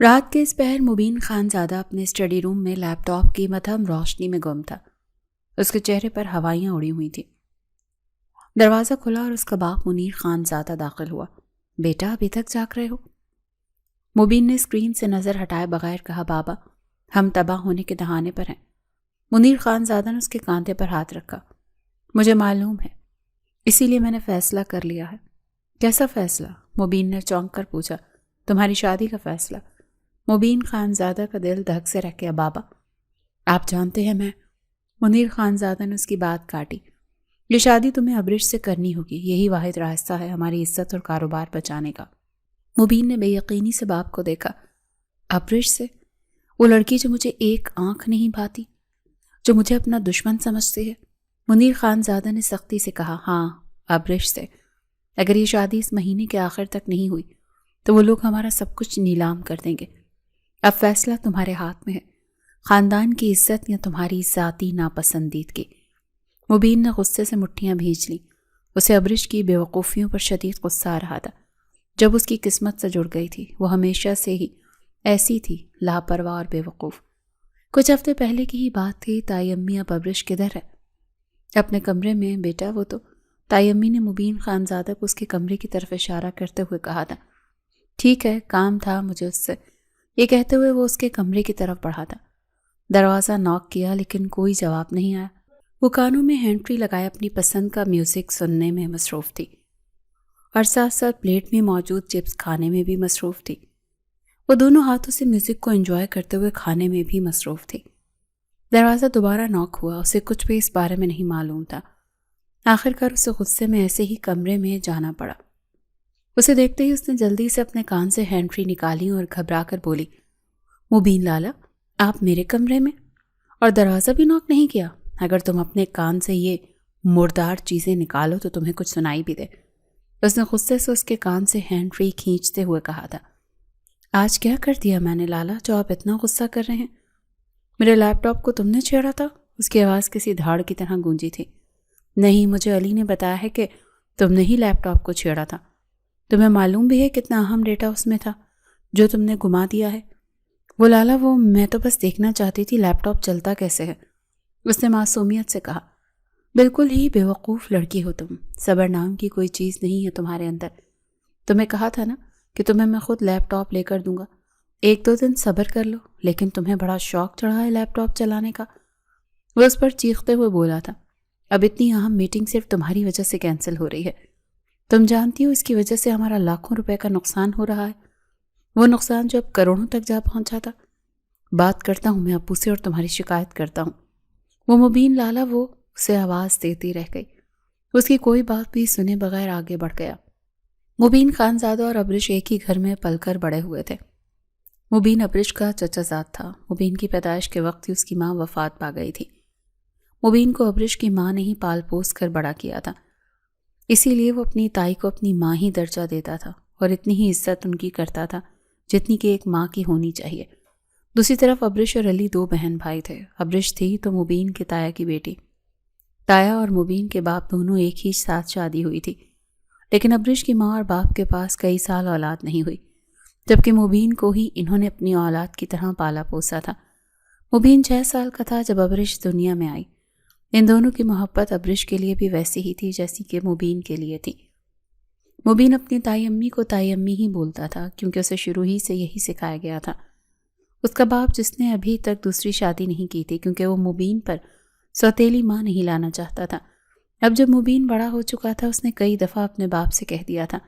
رات کے اس پہر مبین خان زادہ اپنے اسٹڈی روم میں لیپ ٹاپ کی مدھم روشنی میں گم تھا۔ اس کے چہرے پر ہوائیاں اڑی ہوئی تھیں۔ دروازہ کھلا اور اس کا باپ منیر خان زادہ داخل ہوا۔ بیٹا ابھی تک جاگ رہے ہو؟ مبین نے اسکرین سے نظر ہٹائے بغیر کہا، بابا ہم تباہ ہونے کے دہانے پر ہیں۔ منیر خان زادہ نے اس کے کاندھے پر ہاتھ رکھا۔ مجھے معلوم ہے، اسی لیے میں نے فیصلہ کر لیا ہے۔ کیسا فیصلہ؟ مبین نے چونک کر پوچھا۔ تمہاری شادی کا فیصلہ۔ مبین خان زادہ کا دل دھک سے رہ گیا۔ بابا آپ جانتے ہیں منیر خان زادہ نے اس کی بات کاٹی۔ یہ شادی تمہیں ابرش سے کرنی ہوگی، یہی واحد راستہ ہے ہماری عزت اور کاروبار بچانے کا۔ مبین نے بے یقینی سے باپ کو دیکھا۔ ابرش سے؟ وہ لڑکی جو مجھے ایک آنکھ نہیں بھاتی، جو مجھے اپنا دشمن سمجھتی ہے؟ منیر خان زادہ نے سختی سے کہا، ہاں ابرش سے۔ اگر یہ شادی اس مہینے کے آخر تک نہیں ہوئی تو وہ لوگ ہمارا سب کچھ نیلام کر دیں گے۔ اب فیصلہ تمہارے ہاتھ میں ہے، خاندان کی عزت یا تمہاری ذاتی ناپسندیدگی۔ مبین نے غصے سے مٹھیاں بھیج لیں۔ اسے ابرش کی بے وقوفیوں پر شدید غصہ آ رہا تھا۔ جب اس کی قسمت سے جڑ گئی تھی، وہ ہمیشہ سے ہی ایسی تھی، لاپرواہ اور بے وقوف۔ کچھ ہفتے پہلے کی ہی بات تھی۔ تائی امی اب ابرش کدھر ہے؟ اپنے کمرے میں بیٹا، وہ تو۔ تائی امی نے مبین خان زادہ کو اس کے کمرے کی طرف اشارہ کرتے ہوئے کہا تھا۔ ٹھیک ہے، کام تھا مجھے اس سے، یہ کہتے ہوئے وہ اس کے کمرے کی طرف بڑھا تھا۔ دروازہ ناک کیا لیکن کوئی جواب نہیں آیا۔ وہ کانوں میں ہینڈ فری لگائے اپنی پسند کا میوزک سننے میں مصروف تھی اور ساتھ ساتھ پلیٹ میں موجود چپس کھانے میں بھی مصروف تھی۔ وہ دونوں ہاتھوں سے میوزک کو انجوائے کرتے ہوئے کھانے میں بھی مصروف تھی۔ دروازہ دوبارہ ناک ہوا۔ اسے کچھ بھی اس بارے میں نہیں معلوم تھا۔ آخر کار اسے غصے میں ایسے ہی کمرے میں جانا پڑا۔ اسے دیکھتے ہی اس نے جلدی سے اپنے کان سے ہینڈ فری نکالی اور گھبرا کر بولی، مبین لالا آپ میرے کمرے میں اور دروازہ بھی ناک نہیں کیا؟ اگر تم اپنے کان سے یہ مردار چیزیں نکالو تو تمہیں کچھ سنائی بھی دے۔ اس نے غصے سے اس کے کان سے ہینڈ فری کھینچتے ہوئے کہا تھا۔ آج کیا کر دیا میں نے لالا جو آپ اتنا غصہ کر رہے ہیں؟ میرے لیپ ٹاپ کو تم نے چھیڑا تھا؟ اس کی آواز کسی دھاڑ کی طرح گونجی تھی۔ نہیں، مجھے علی نے بتایا ہے کہ تم نے ہی لیپ ٹاپ کو چھیڑا تھا۔ تمہیں معلوم بھی ہے کتنا اہم ڈیٹا اس میں تھا جو تم نے گما دیا ہے؟ وہ لالا وہ میں تو بس دیکھنا چاہتی تھی لیپ ٹاپ چلتا کیسے ہے، اس نے معصومیت سے کہا۔ بالکل ہی بے وقوف لڑکی ہو تم، صبر نام کی کوئی چیز نہیں ہے تمہارے اندر۔ تمہیں کہا تھا نا کہ تمہیں میں خود لیپ ٹاپ لے کر دوں گا، 1-2 دن صبر کر لو، لیکن تمہیں بڑا شوق چڑھا ہے لیپ ٹاپ چلانے کا۔ وہ اس پر چیختے ہوئے بولا تھا، اب اتنی اہم میٹنگ صرف تمہاری وجہ سے کینسل ہو رہی ہے۔ تم جانتی ہو اس کی وجہ سے ہمارا لاکھوں روپے کا نقصان ہو رہا ہے، وہ نقصان جو اب کروڑوں تک جا پہنچا تھا۔ بات کرتا ہوں میں ابو سے اور تمہاری شکایت کرتا ہوں۔ وہ مبین لالا وہ اسے آواز دیتی رہ گئی۔ اس کی کوئی بات بھی سنے بغیر آگے بڑھ گیا۔ مبین خان زادہ اور ابرش ایک ہی گھر میں پل کر بڑے ہوئے تھے۔ مبین ابرش کا چچا زاد تھا۔ مبین کی پیدائش کے وقت ہی اس کی ماں وفات پا گئی تھی۔ مبین کو ابرش کی ماں نے ہی پال پوس کر بڑا کیا تھا، اسی لیے وہ اپنی تائی کو اپنی ماں ہی درجہ دیتا تھا اور اتنی ہی عزت ان کی کرتا تھا جتنی کہ ایک ماں کی ہونی چاہیے۔ دوسری طرف ابرش اور علی 2 بہن بھائی تھے۔ ابرش تھی تو مبین کے تایا کی بیٹی۔ تایا اور مبین کے باپ دونوں ایک ہی ساتھ شادی ہوئی تھی، لیکن ابرش کی ماں اور باپ کے پاس کئی سال اولاد نہیں ہوئی، جبکہ مبین کو ہی انہوں نے اپنی اولاد کی طرح پالا پوسا تھا۔ مبین 6 سال کا تھا جب ابرش دنیا میں آئی۔ ان دونوں کی محبت ابرش کے لیے بھی ویسی ہی تھی جیسی کہ مبین کے لیے تھی۔ مبین اپنی تائی امی کو تائی امی ہی بولتا تھا کیونکہ اسے شروع ہی سے یہی سکھایا گیا تھا۔ اس کا باپ جس نے ابھی تک دوسری شادی نہیں کی تھی کیونکہ وہ مبین پر سوتیلی ماں نہیں لانا چاہتا تھا، اب جب مبین بڑا ہو چکا تھا اس نے کئی دفعہ اپنے باپ سے کہہ دیا تھا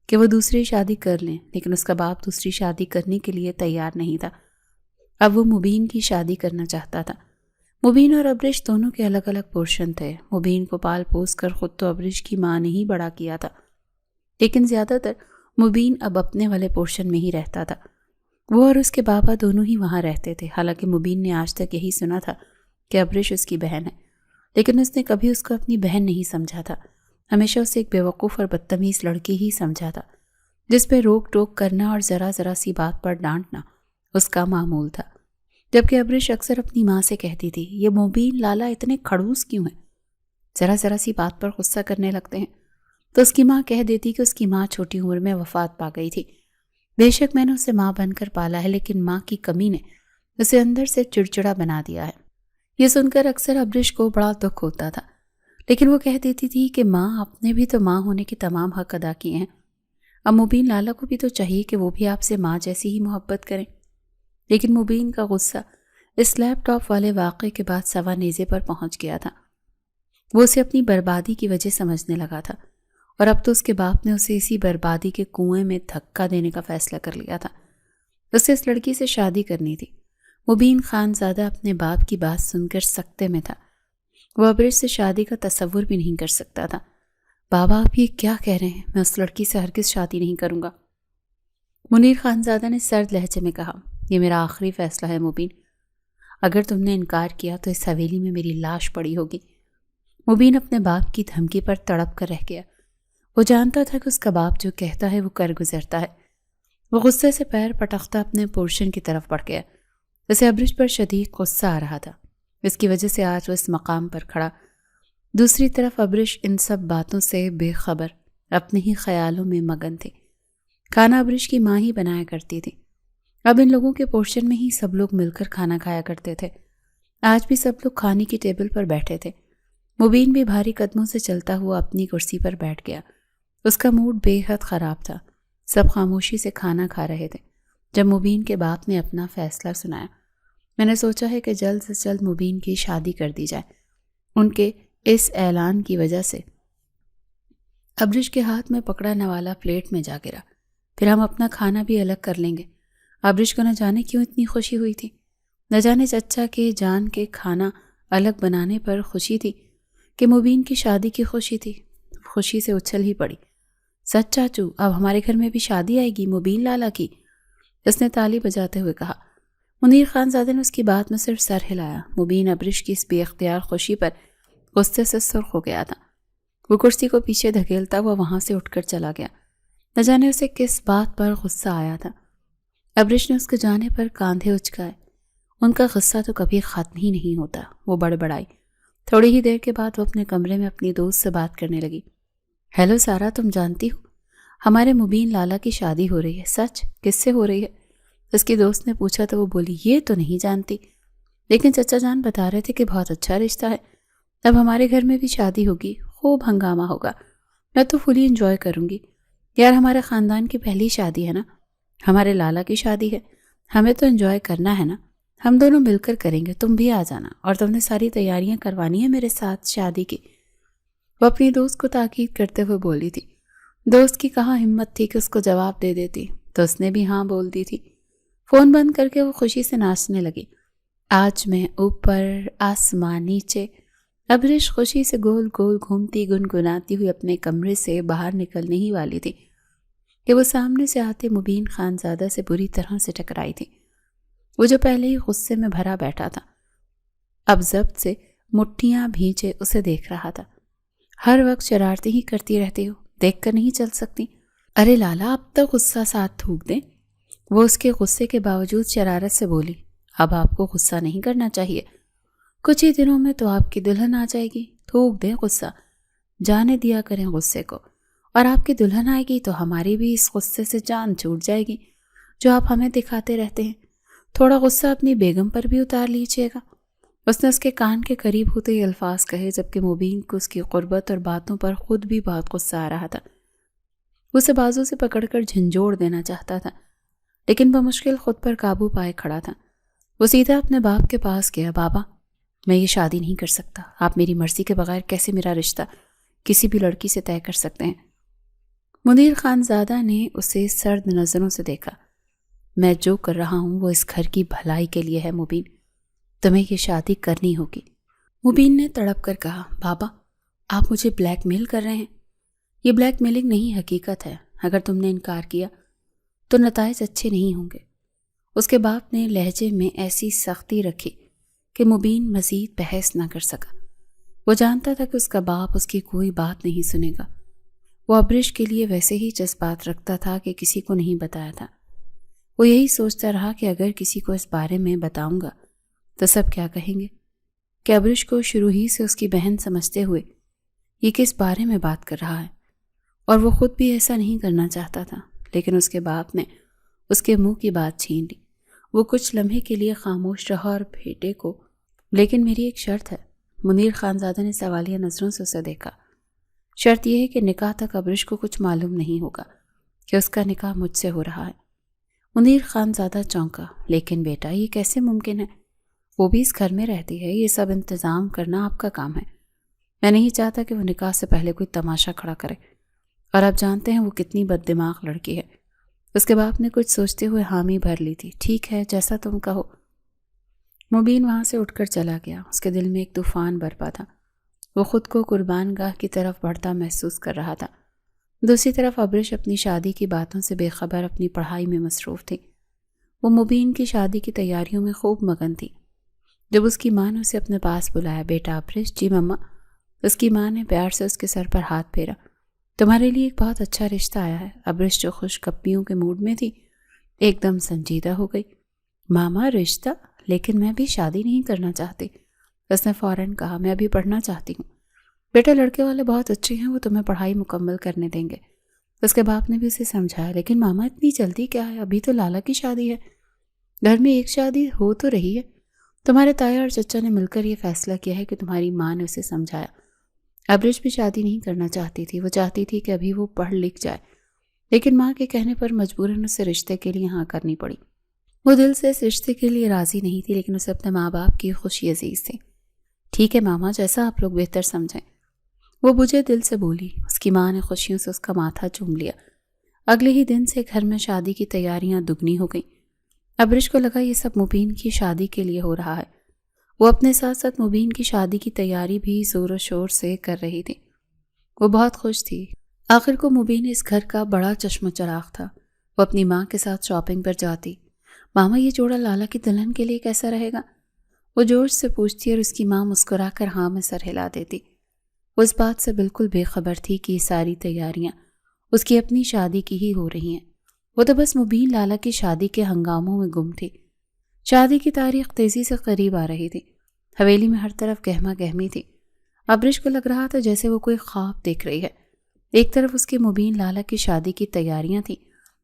کہ وہ دوسری شادی کر لیں، لیکن اس کا باپ دوسری شادی کرنے کے لیے تیار نہیں تھا۔ اب وہ مبین کی شادی کرنا چاہتا تھا۔ مبین اور ابرش دونوں کے الگ الگ پورشن تھے۔ مبین کو پال پوس کر خود تو ابرش کی ماں نے ہی بڑا کیا تھا، لیکن زیادہ تر مبین اب اپنے والے پورشن میں ہی رہتا تھا۔ وہ اور اس کے بابا دونوں ہی وہاں رہتے تھے۔ حالانکہ مبین نے آج تک یہی سنا تھا کہ ابرش اس کی بہن ہے، لیکن اس نے کبھی اس کو اپنی بہن نہیں سمجھا تھا۔ ہمیشہ اسے ایک بیوقوف اور بدتمیز لڑکی ہی سمجھا تھا جس پہ روک ٹوک کرنا اور ذرا ذرا سی بات پر ڈانٹنا اس کا معمول تھا۔ جبکہ ابرش اکثر اپنی ماں سے کہتی تھی، یہ مبین لالا اتنے کھڑوس کیوں ہیں، ذرا ذرا سی بات پر غصہ کرنے لگتے ہیں۔ تو اس کی ماں کہہ دیتی کہ اس کی ماں چھوٹی عمر میں وفات پا گئی تھی، بے شک میں نے اسے ماں بن کر پالا ہے، لیکن ماں کی کمی نے اسے اندر سے چڑچڑا بنا دیا ہے۔ یہ سن کر اکثر ابرش کو بڑا دکھ ہوتا تھا، لیکن وہ کہہ دیتی تھی کہ ماں، آپ نے بھی تو ماں ہونے کے تمام حق ادا کیے ہیں، اب مبین لالا کو بھی تو چاہیے کہ وہ بھی آپ سے ماں جیسی ہی محبت کریں۔ لیکن مبین کا غصہ اس لیپ ٹاپ والے واقعے کے بعد سوا نیزے پر پہنچ گیا تھا۔ وہ اسے اپنی بربادی کی وجہ سمجھنے لگا تھا، اور اب تو اس کے باپ نے اسے اسی بربادی کے کنویں میں دھکا دینے کا فیصلہ کر لیا تھا۔ اسے اس لڑکی سے شادی کرنی تھی۔ مبین خانزادہ اپنے باپ کی بات سن کر سکتے میں تھا۔ وہ ابرش سے شادی کا تصور بھی نہیں کر سکتا تھا۔ بابا، آپ یہ کیا کہہ رہے ہیں؟ میں اس لڑکی سے ہرگز شادی نہیں کروں گا۔ منیر خانزادہ نے سرد لہجے میں کہا، یہ میرا آخری فیصلہ ہے مبین، اگر تم نے انکار کیا تو اس حویلی میں میری لاش پڑی ہوگی۔ مبین اپنے باپ کی دھمکی پر تڑپ کر رہ گیا۔ وہ جانتا تھا کہ اس کا باپ جو کہتا ہے وہ کر گزرتا ہے۔ وہ غصے سے پیر پٹختا اپنے پورشن کی طرف بڑھ گیا۔ اسے ابرش پر شدید غصہ آ رہا تھا، اس کی وجہ سے آج وہ اس مقام پر کھڑا۔ دوسری طرف ابرش ان سب باتوں سے بے خبر اپنے ہی خیالوں میں مگن تھی۔ کھانا ابرش کی ماں ہی بنایا کرتی تھی۔ اب ان لوگوں کے پورشن میں ہی سب لوگ مل کر کھانا کھایا کرتے تھے۔ آج بھی سب لوگ کھانے کی ٹیبل پر بیٹھے تھے۔ مبین بھی بھاری قدموں سے چلتا ہوا اپنی کرسی پر بیٹھ گیا۔ اس کا موڈ بے حد خراب تھا۔ سب خاموشی سے کھانا کھا رہے تھے جب مبین کے باپ نے اپنا فیصلہ سنایا۔ میں نے سوچا ہے کہ جلد سے جلد مبین کی شادی کر دی جائے۔ ان کے اس اعلان کی وجہ سے ابرش کے ہاتھ میں پکڑا نوالا پلیٹ میں جا گرا۔ پھر ہم اپنا کھانا بھی الگ کر لیں گے۔ ابرش کو نہ جانے کیوں اتنی خوشی ہوئی تھی، نہ جانے چچا کے جان کے کھانا الگ بنانے پر خوشی تھی کہ مبین کی شادی کی خوشی تھی۔ خوشی سے اچھل ہی پڑی۔ سچ چاچو، اب ہمارے گھر میں بھی شادی آئے گی مبین لالا کی، اس نے تالی بجاتے ہوئے کہا۔ منیر خانزادہ نے اس کی بات میں صرف سر ہلایا۔ مبین ابرش کی اس بے اختیار خوشی پر غصے سے سرخ ہو گیا تھا۔ وہ کرسی کو پیچھے دھکیلتا ہوا وہاں سے اٹھ کر چلا گیا۔ نہ جانے اسے کس بات پر غصہ آیا تھا۔ ابرش نے اس کے جانے پر کاندھے اچکائے۔ ان کا غصہ تو کبھی ختم ہی نہیں ہوتا۔ وہ بڑبڑائی۔ تھوڑی ہی دیر کے بعد وہ اپنے کمرے میں اپنی دوست سے بات کرنے لگی۔ ہیلو سارا، تم جانتی ہو ہمارے مبین لالا کی شادی ہو رہی ہے؟ سچ؟ کس سے ہو رہی ہے؟ اس کی دوست نے پوچھا تو وہ بولی، یہ تو نہیں جانتی، لیکن چچا جان بتا رہے تھے کہ بہت اچھا رشتہ ہے، اب ہمارے گھر میں بھی شادی ہوگی، خوب ہنگامہ ہوگا، میں تو فلی انجوائے کروں گی۔ یار ہمارے خاندان کی پہلی شادی ہے نا، ہمارے لالا کی شادی ہے، ہمیں تو انجوائے کرنا ہے نا، ہم دونوں مل کر کریں گے، تم بھی آ جانا، اور تم نے ساری تیاریاں کروانی ہے میرے ساتھ شادی کی۔ وہ اپنی دوست کو تاکید کرتے ہوئے بولی تھی۔ دوست کی کہاں ہمت تھی کہ اس کو جواب دے دیتی، تو اس نے بھی ہاں بول دی تھی۔ فون بند کر کے وہ خوشی سے ناچنے لگی۔ آج میں اوپر آسمان نیچے۔ ابرش خوشی سے گول گول گھومتی گنگناتی ہوئی اپنے کمرے سے باہر نکلنے ہی والی تھی کہ وہ سامنے سے آتے مبین خانزادہ سے بری طرح سے ٹکرائی تھی۔ وہ جو پہلے ہی غصے میں بھرا بیٹھا تھا، اب ضبط سے مٹھیاں بھینچے اسے دیکھ رہا تھا۔ ہر وقت شرارتیں ہی کرتی رہتی ہو، دیکھ کر نہیں چل سکتی؟ ارے لالا، اب تک غصہ ساتھ تھوک دیں۔ وہ اس کے غصے کے باوجود شرارت سے بولی، اب آپ کو غصہ نہیں کرنا چاہیے، کچھ ہی دنوں میں تو آپ کی دلہن آ جائے گی، تھوک دیں غصہ، جانے دیا کریں غصے کو، اور آپ کی دلہن آئے گی تو ہماری بھی اس غصے سے جان چھوٹ جائے گی جو آپ ہمیں دکھاتے رہتے ہیں۔ تھوڑا غصہ اپنی بیگم پر بھی اتار لیجیے گا۔ اس نے اس کے کان کے قریب ہوتے ہی الفاظ کہے، جبکہ مبین کو اس کی قربت اور باتوں پر خود بھی بہت غصہ آ رہا تھا۔ وہ اسے بازو سے پکڑ کر جھنجھوڑ دینا چاہتا تھا، لیکن بمشکل خود پر قابو پائے کھڑا تھا۔ وہ سیدھا اپنے باپ کے پاس گیا۔ بابا، میں یہ شادی نہیں کر سکتا، آپ میری مرضی کے بغیر کیسے میرا رشتہ کسی بھی لڑکی سے طے کر سکتے ہیں؟ منیر خانزادہ نے اسے سرد نظروں سے دیکھا۔ میں جو کر رہا ہوں وہ اس گھر کی بھلائی کے لیے ہے مبین، تمہیں یہ شادی کرنی ہوگی۔ مبین نے تڑپ کر کہا، بابا آپ مجھے بلیک میل کر رہے ہیں؟ یہ بلیک میلنگ نہیں، حقیقت ہے، اگر تم نے انکار کیا تو نتائج اچھے نہیں ہوں گے۔ اس کے باپ نے لہجے میں ایسی سختی رکھی کہ مبین مزید بحث نہ کر سکا۔ وہ جانتا تھا کہ اس کا باپ اس کی کوئی بات نہیں سنے گا۔ وہ ابرش کے لیے ویسے ہی جذبات رکھتا تھا کہ کسی کو نہیں بتایا تھا۔ وہ یہی سوچتا رہا کہ اگر کسی کو اس بارے میں بتاؤں گا تو سب کیا کہیں گے، کہ ابرش کو شروع ہی سے اس کی بہن سمجھتے ہوئے یہ کس بارے میں بات کر رہا ہے، اور وہ خود بھی ایسا نہیں کرنا چاہتا تھا، لیکن اس کے باپ نے اس کے منہ کی بات چھین لی۔ وہ کچھ لمحے کے لیے خاموش رہا اور بیٹے کو، لیکن میری ایک شرط ہے۔ منیر خانزادہ نے سوالیہ نظروں سے اسے دیکھا۔ شرط یہ ہے کہ نکاح تک ابرش کو کچھ معلوم نہیں ہوگا کہ اس کا نکاح مجھ سے ہو رہا ہے۔ منیر خانزادہ چونکا۔ لیکن بیٹا، یہ کیسے ممکن ہے؟ وہ بھی اس گھر میں رہتی ہے، یہ سب انتظام کرنا آپ کا کام ہے۔ میں نہیں چاہتا کہ وہ نکاح سے پہلے کوئی تماشا کھڑا کرے، اور آپ جانتے ہیں وہ کتنی بد دماغ لڑکی ہے۔ اس کے باپ نے کچھ سوچتے ہوئے حامی بھر لی تھی۔ ٹھیک ہے، جیسا تم کہو۔ مبین وہاں سے اٹھ کر چلا گیا۔ اس کے دل میں ایک طوفان برپا تھا۔ وہ خود کو قربان گاہ کی طرف بڑھتا محسوس کر رہا تھا۔ دوسری طرف ابرش اپنی شادی کی باتوں سے بے خبر اپنی پڑھائی میں مصروف تھی۔ وہ مبین کی شادی کی تیاریوں میں خوب مگن تھی۔ جب اس کی ماں نے اسے اپنے پاس بلایا، بیٹا ابرش۔ جی مما۔ اس کی ماں نے پیار سے اس کے سر پر ہاتھ پھیرا۔ تمہارے لیے ایک بہت اچھا رشتہ آیا ہے۔ ابرش جو خوش کپیوں کے موڈ میں تھی ایک دم سنجیدہ ہو گئی۔ ماما، رشتہ؟ لیکن میں بھی شادی نہیں کرنا چاہتی۔ اس نے فوراً کہا، میں ابھی پڑھنا چاہتی ہوں۔ بیٹا، لڑکے والے بہت اچھے ہیں، وہ تمہیں پڑھائی مکمل کرنے دیں گے۔ اس کے باپ نے بھی اسے سمجھایا، لیکن ماما اتنی جلدی کیا ہے؟ ابھی تو لالا کی شادی ہے۔ گھر میں ایک شادی ہو تو رہی ہے۔ تمہارے تایا اور چچا نے مل کر یہ فیصلہ کیا ہے کہ تمہاری ماں نے اسے سمجھایا۔ ابرش بھی شادی نہیں کرنا چاہتی تھی۔ وہ چاہتی تھی کہ ابھی وہ پڑھ لکھ جائے، لیکن ماں کے کہنے پر مجبوراً اسے رشتے کے لیے ہاں کرنی پڑی۔ وہ دل سے اس رشتے کے لیے راضی نہیں تھی، لیکن اسے اپنے ماں باپ کی خوشی عزیز تھی۔ ٹھیک ہے ماما، جیسا آپ لوگ بہتر سمجھیں۔ وہ بجھے دل سے بولی۔ اس کی ماں نے خوشیوں سے اس کا ماتھا چوم لیا۔ اگلے ہی دن سے گھر میں شادی کی تیاریاں دگنی ہو گئیں۔ ابرش کو لگا یہ سب مبین کی شادی کے لیے ہو رہا ہے۔ وہ اپنے ساتھ ساتھ مبین کی شادی کی تیاری بھی زور و شور سے کر رہی تھی۔ وہ بہت خوش تھی۔ آخر کو مبین اس گھر کا بڑا چشم و چراغ تھا۔ وہ اپنی ماں کے ساتھ شاپنگ پر جاتی۔ ماما، یہ جوڑا لالا کی دلہن کے لیے کیسا رہے گا؟ وہ جوش سے پوچھتی اور اس کی ماں مسکرا کر ہاں میں سر ہلا دیتی۔ وہ اس بات سے بالکل بے خبر تھی کہ یہ ساری تیاریاں اس کی اپنی شادی کی ہی ہو رہی ہیں۔ وہ تو بس مبین لالا کی شادی کے ہنگاموں میں گم تھی۔ شادی کی تاریخ تیزی سے قریب آ رہی تھی۔ حویلی میں ہر طرف گہما گہمی تھی۔ ابرش کو لگ رہا تھا جیسے وہ کوئی خواب دیکھ رہی ہے۔ ایک طرف اس کی مبین لالا کی شادی کی تیاریاں تھیں،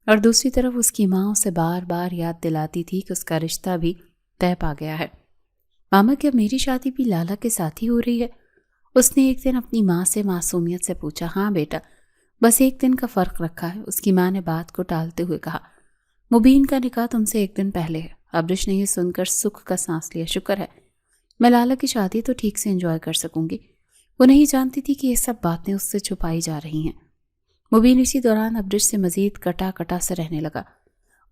اور دوسری طرف اس کی ماں اسے بار بار یاد دلاتی تھی کہ اس کا رشتہ بھی طے پا گیا ہے۔ ماما، کیا میری شادی بھی لالا کے ساتھ ہی ہو رہی ہے؟ اس نے ایک دن اپنی ماں سے معصومیت سے پوچھا۔ ہاں بیٹا، بس ایک دن کا فرق رکھا ہے، اس کی ماں نے بات کو ٹالتے ہوئے کہا۔ مبین کا نکاح تم سے ایک دن پہلے ہے۔ ابرش نے یہ سن کر سکھ کا سانس لیا۔ شکر ہے، میں لالا کی شادی تو ٹھیک سے انجوائے کر سکوں گی۔ وہ نہیں جانتی تھی کہ یہ سب باتیں اس سے چھپائی جا رہی ہیں۔ مبین اسی دوران ابرش سے مزید کٹا کٹا سے رہنے لگا۔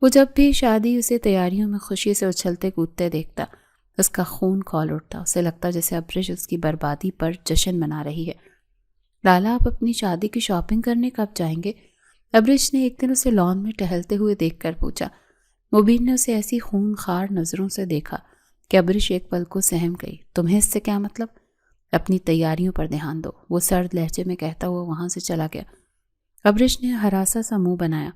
وہ جب بھی شادی اسے تیاریوں میں خوشی سے اچھلتے کودتے دیکھتا، اس کا خون کھول اٹھتا۔ اسے لگتا جیسے ابرش اس کی بربادی پر جشن منا رہی ہے۔ لالا، آپ اپنی شادی کی شاپنگ کرنے کب جائیں گے؟ ابرش نے ایک دن اسے لان میں ٹہلتے ہوئے دیکھ کر پوچھا۔ مبین نے اسے ایسی خون خار نظروں سے دیکھا کہ ابرش ایک پل کو سہم گئی۔ تمہیں اس سے کیا مطلب؟ اپنی تیاریوں پر دھیان دو، وہ سرد لہجے میں کہتا ہوا وہاں سے چلا گیا۔ ابرش نے ہراسا سا منہ بنایا۔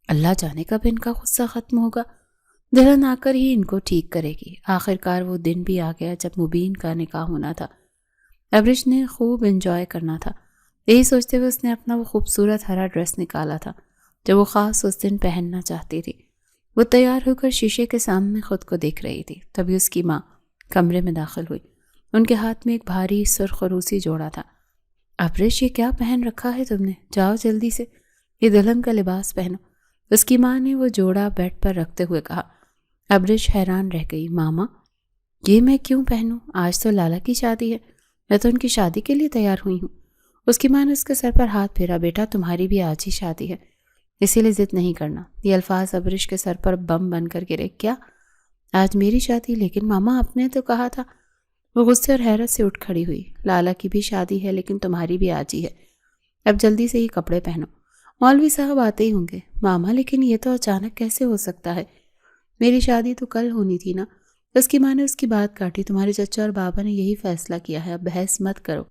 اللہ جانے کب ان کا غصہ ختم ہوگا۔ دلہن آ کر ہی ان کو ٹھیک کرے گی۔ آخر کار وہ دن بھی آ گیا جب مبین کا نکاح ہونا تھا۔ ابرش نے خوب انجوائے کرنا تھا۔ یہی سوچتے ہوئے اس نے اپنا وہ خوبصورت ہرا ڈریس نکالا تھا جو وہ خاص اس دن پہننا چاہتی تھی۔ وہ تیار ہو کر شیشے کے سامنے خود کو دیکھ رہی تھی۔ تبھی اس کی ماں کمرے میں داخل ہوئی۔ ان کے ہاتھ میں ایک بھاری سرخ روسی جوڑا تھا۔ ابرش، یہ کیا پہن رکھا ہے تم نے؟ جاؤ جلدی سے یہ دلہن کا لباس پہنو۔ اس کی ماں نے وہ جوڑا بیڈ پر رکھتے ہوئے کہا۔ ابرش حیران رہ گئی۔ ماما، یہ میں کیوں پہنوں؟ آج تو لالا کی شادی ہے، میں تو ان کی شادی کے لیے تیار ہوئی ہوں۔ اس کی ماں نے اس کے سر پر ہاتھ پھیرا۔ بیٹا، تمہاری بھی آج ہی شادی ہے، اسی لیے ضد نہیں کرنا۔ یہ الفاظ ابرش کے سر پر بم بن کر گرے۔ کیا آج میری شادی؟ لیکن ماما، آپ نے تو کہا تھا۔ وہ غصے اور حیرت سے اٹھ کھڑی ہوئی۔ لالا کی بھی شادی ہے، لیکن تمہاری بھی آج ہی ہے۔ اب جلدی سے یہ کپڑے پہنو، مولوی صاحب آتے ہی ہوں گے۔ ماما، لیکن یہ تو اچانک کیسے ہو سکتا ہے؟ میری شادی تو کل ہونی تھی نا۔ اس کی ماں نے اس کی بات کاٹی۔ تمہارے چچا اور بابا نے یہی فیصلہ کیا ہے، اب بحث مت کرو۔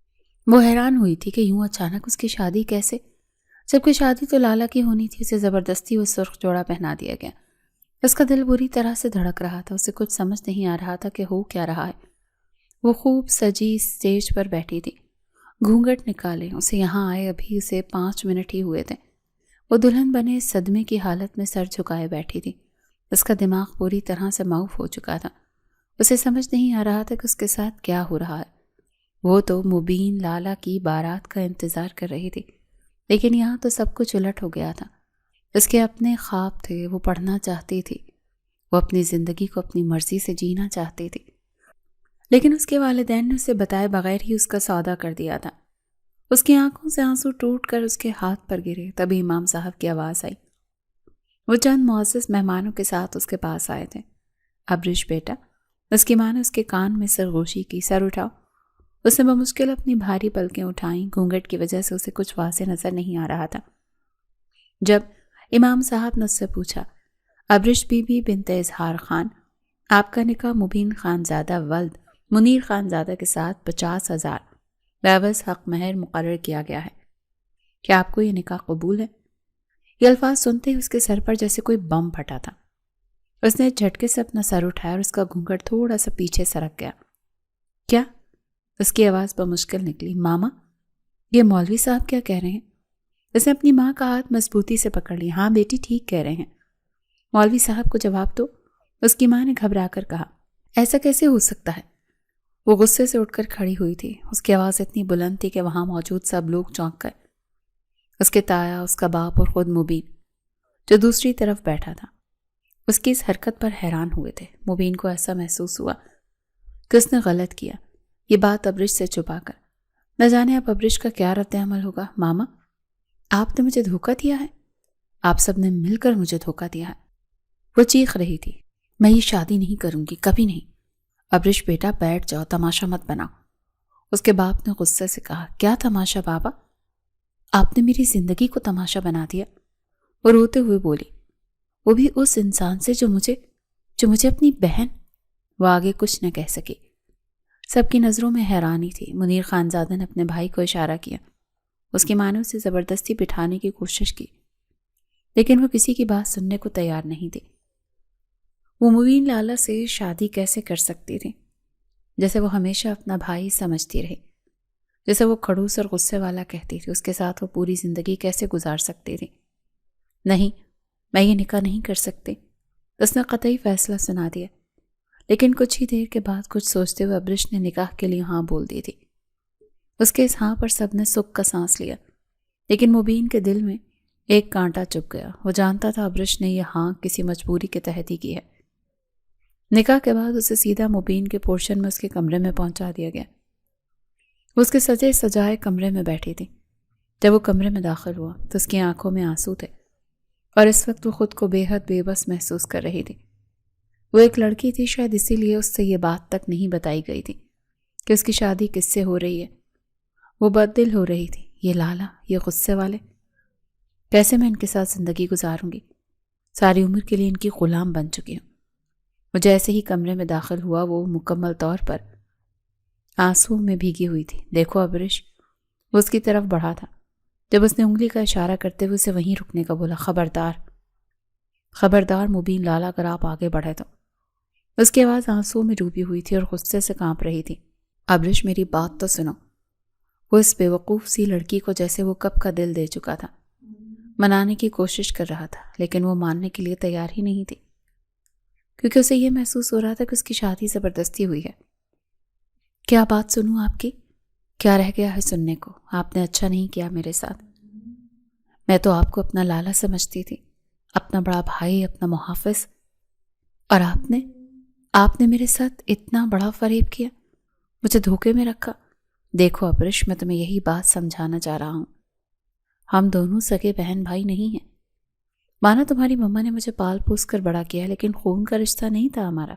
وہ حیران ہوئی تھی کہ یوں اچانک اس کی شادی کیسے، جبکہ شادی تو لالا کی ہونی تھی۔ اسے زبردستی وہ سرخ جوڑا پہنا دیا گیا۔ اس کا دل بری طرح سے دھڑک رہا تھا۔ اسے کچھ سمجھ نہیں آ رہا تھا کہ ہو کیا رہا ہے۔ وہ خوب سجی اسٹیج پر بیٹھی تھی۔ گھونگھٹ نکالے، اسے یہاں آئے ابھی اسے 5 منٹ ہی ہوئے تھے۔ وہ دلہن بنے صدمے کی حالت میں سر جھکائے بیٹھی تھی۔ اس کا دماغ پوری طرح سے معاف ہو چکا تھا۔ اسے سمجھ نہیں آ رہا تھا کہ اس کے ساتھ کیا ہو رہا ہے۔ وہ تو مبین لالا کی بارات کا انتظار کر رہی تھی، لیکن یہاں تو سب کچھ الٹ ہو گیا تھا۔ اس کے اپنے خواب تھے، وہ پڑھنا چاہتی تھی، وہ اپنی زندگی کو اپنی مرضی سے جینا چاہتی تھی، لیکن اس کے والدین نے اسے بتائے بغیر ہی اس کا سودا کر دیا تھا۔ اس کی آنکھوں سے آنسو ٹوٹ کر اس کے ہاتھ پر گرے۔ تبھی امام صاحب کی آواز آئی۔ وہ چند معزز مہمانوں کے ساتھ اس کے پاس آئے تھے۔ ابرش بیٹا، اس کی ماں نے اس کے کان میں سرگوشی کی۔ سر اٹھاؤ۔ اس نے بمشکل اپنی بھاری پلکیں اٹھائیں۔ گھونگھٹ کی وجہ سے اسے کچھ واضح نظر نہیں آ رہا تھا۔ جب امام صاحب نے اس سے پوچھا، ابرش بی بی بنت اظہار خان، آپ کا نکاح مبین خانزادہ ولد منیر خانزادہ کے ساتھ 50,000 بعوض حق مہر مقرر کیا گیا ہے۔ کیا آپ کو یہ نکاح قبول ہے؟ یہ الفاظ سنتے ہی اس کے سر پر جیسے کوئی بم پھٹا تھا۔ اس نے جھٹکے سے اپنا سر اٹھایا اور اس کا گھونگھٹ تھوڑا سا پیچھے سرک گیا۔ کیا؟ اس کی آواز بمشکل نکلی۔ ماما، یہ مولوی صاحب کیا کہہ رہے ہیں؟ اس نے اپنی ماں کا ہاتھ مضبوطی سے پکڑ لی۔ ہاں بیٹی، ٹھیک کہہ رہے ہیں۔ مولوی صاحب کو جواب دو، اس کی ماں نے گھبرا کر کہا۔ ایسا کیسے ہو سکتا ہے؟ وہ غصے سے اٹھ کر کھڑی ہوئی تھی۔ اس کی آواز اتنی بلند تھی کہ وہاں موجود سب لوگ چونک گئے۔ اس کے تایا، اس کا باپ اور خود مبین جو دوسری طرف بیٹھا تھا، اس کی اس حرکت پر حیران ہوئے تھے۔ مبین کو ایسا محسوس ہوا کہ اس نے غلط کیا، یہ بات ابرش سے چھپا کر۔ نہ جانے اب ابرش کا کیا رد عمل ہوگا۔ ماما، آپ نے مجھے دھوکہ دیا ہے، آپ سب نے مل کر مجھے دھوکہ دیا ہے۔ وہ چیخ رہی تھی۔ میں یہ شادی نہیں کروں گی، کبھی نہیں۔ ابرش بیٹا بیٹھ جاؤ، تماشا مت بناؤ۔ اس کے باپ نے غصے سے کہا۔ کیا تماشا بابا؟ آپ نے میری زندگی کو تماشا بنا دیا۔ وہ روتے ہوئے بولی، وہ بھی اس انسان سے جو مجھے اپنی بہن۔ وہ آگے کچھ نہ کہہ سکی۔ سب کی نظروں میں حیرانی تھی۔ منیر خانزادہ نے اپنے بھائی کو اشارہ کیا۔ اس کی ماں نے اسے زبردستی بٹھانے کی کوشش کی، لیکن وہ کسی کی بات سننے کو تیار نہیں تھی۔ وہ مبین لالا سے شادی کیسے کر سکتی تھی جیسے وہ ہمیشہ اپنا بھائی سمجھتی رہی، جیسے وہ کھڑوس اور غصے والا کہتی تھی۔ اس کے ساتھ وہ پوری زندگی کیسے گزار سکتی تھی؟ نہیں، میں یہ نکاح نہیں کر سکتی، اس نے قطعی فیصلہ سنا دیا۔ لیکن کچھ ہی دیر کے بعد کچھ سوچتے ہوئے ابرش نے نکاح کے لیے ہاں بول دی تھی۔ اس کے اس ہاں پر سب نے سکھ کا سانس لیا، لیکن مبین کے دل میں ایک کانٹا چبھ گیا۔ وہ جانتا تھا ابرش نے یہ ہاں کسی مجبوری کے تحت ہی کی ہے۔ نکاح کے بعد اسے سیدھا مبین کے پورشن میں اس کے کمرے میں پہنچا دیا گیا۔ وہ اس کے سجے سجائے کمرے میں بیٹھی تھی۔ جب وہ کمرے میں داخل ہوا تو اس کی آنکھوں میں آنسو تھے، اور اس وقت وہ خود کو بے حد بے بس محسوس کر رہی تھی۔ وہ ایک لڑکی تھی، شاید اسی لیے اس سے یہ بات تک نہیں بتائی گئی تھی کہ اس کی شادی کس سے ہو رہی ہے۔ وہ بد دل ہو رہی تھی۔ یہ لالا، یہ غصے والے، کیسے میں ان کے ساتھ زندگی گزاروں گی؟ ساری عمر کے لیے ان کی غلام بن چکی ہوں۔ وہ جیسے ہی کمرے میں داخل ہوا وہ مکمل طور پر آنسو میں بھیگی ہوئی تھی۔ دیکھو ابرش، وہ اس کی طرف بڑھا تھا۔ جب اس نے انگلی کا اشارہ کرتے ہوئے اسے وہیں رکنے کا بولا۔ خبردار مبین لالا، اگر آپ آگے بڑھے تو۔ اس کی آواز آنسو میں ڈوبی ہوئی تھی اور غصے سے کانپ رہی تھی۔ ابرش، میری بات تو سنو۔ وہ اس بے وقوف سی لڑکی کو جیسے وہ کب کا دل دے چکا تھا منانے کی کوشش کر رہا تھا، لیکن وہ ماننے کے لیے تیار ہی نہیں تھی، کیونکہ اسے یہ محسوس ہو رہا تھا کہ اس کی شادی زبردستی ہوئی ہے۔ کیا بات سنوں آپ کی؟ کیا رہ گیا ہے سننے کو؟ آپ نے اچھا نہیں کیا میرے ساتھ۔ میں تو آپ کو اپنا لالا سمجھتی تھی، اپنا بڑا بھائی، اپنا محافظ، اور آپ نے میرے ساتھ اتنا بڑا فریب کیا، مجھے دھوکے میں رکھا۔ دیکھو ابرش، میں تمہیں یہی بات سمجھانا چاہ رہا ہوں، ہم دونوں سگے بہن بھائی نہیں ہیں۔ مانا تمہاری مما نے مجھے پال پوس کر بڑا کیا، لیکن خون کا رشتہ نہیں تھا ہمارا۔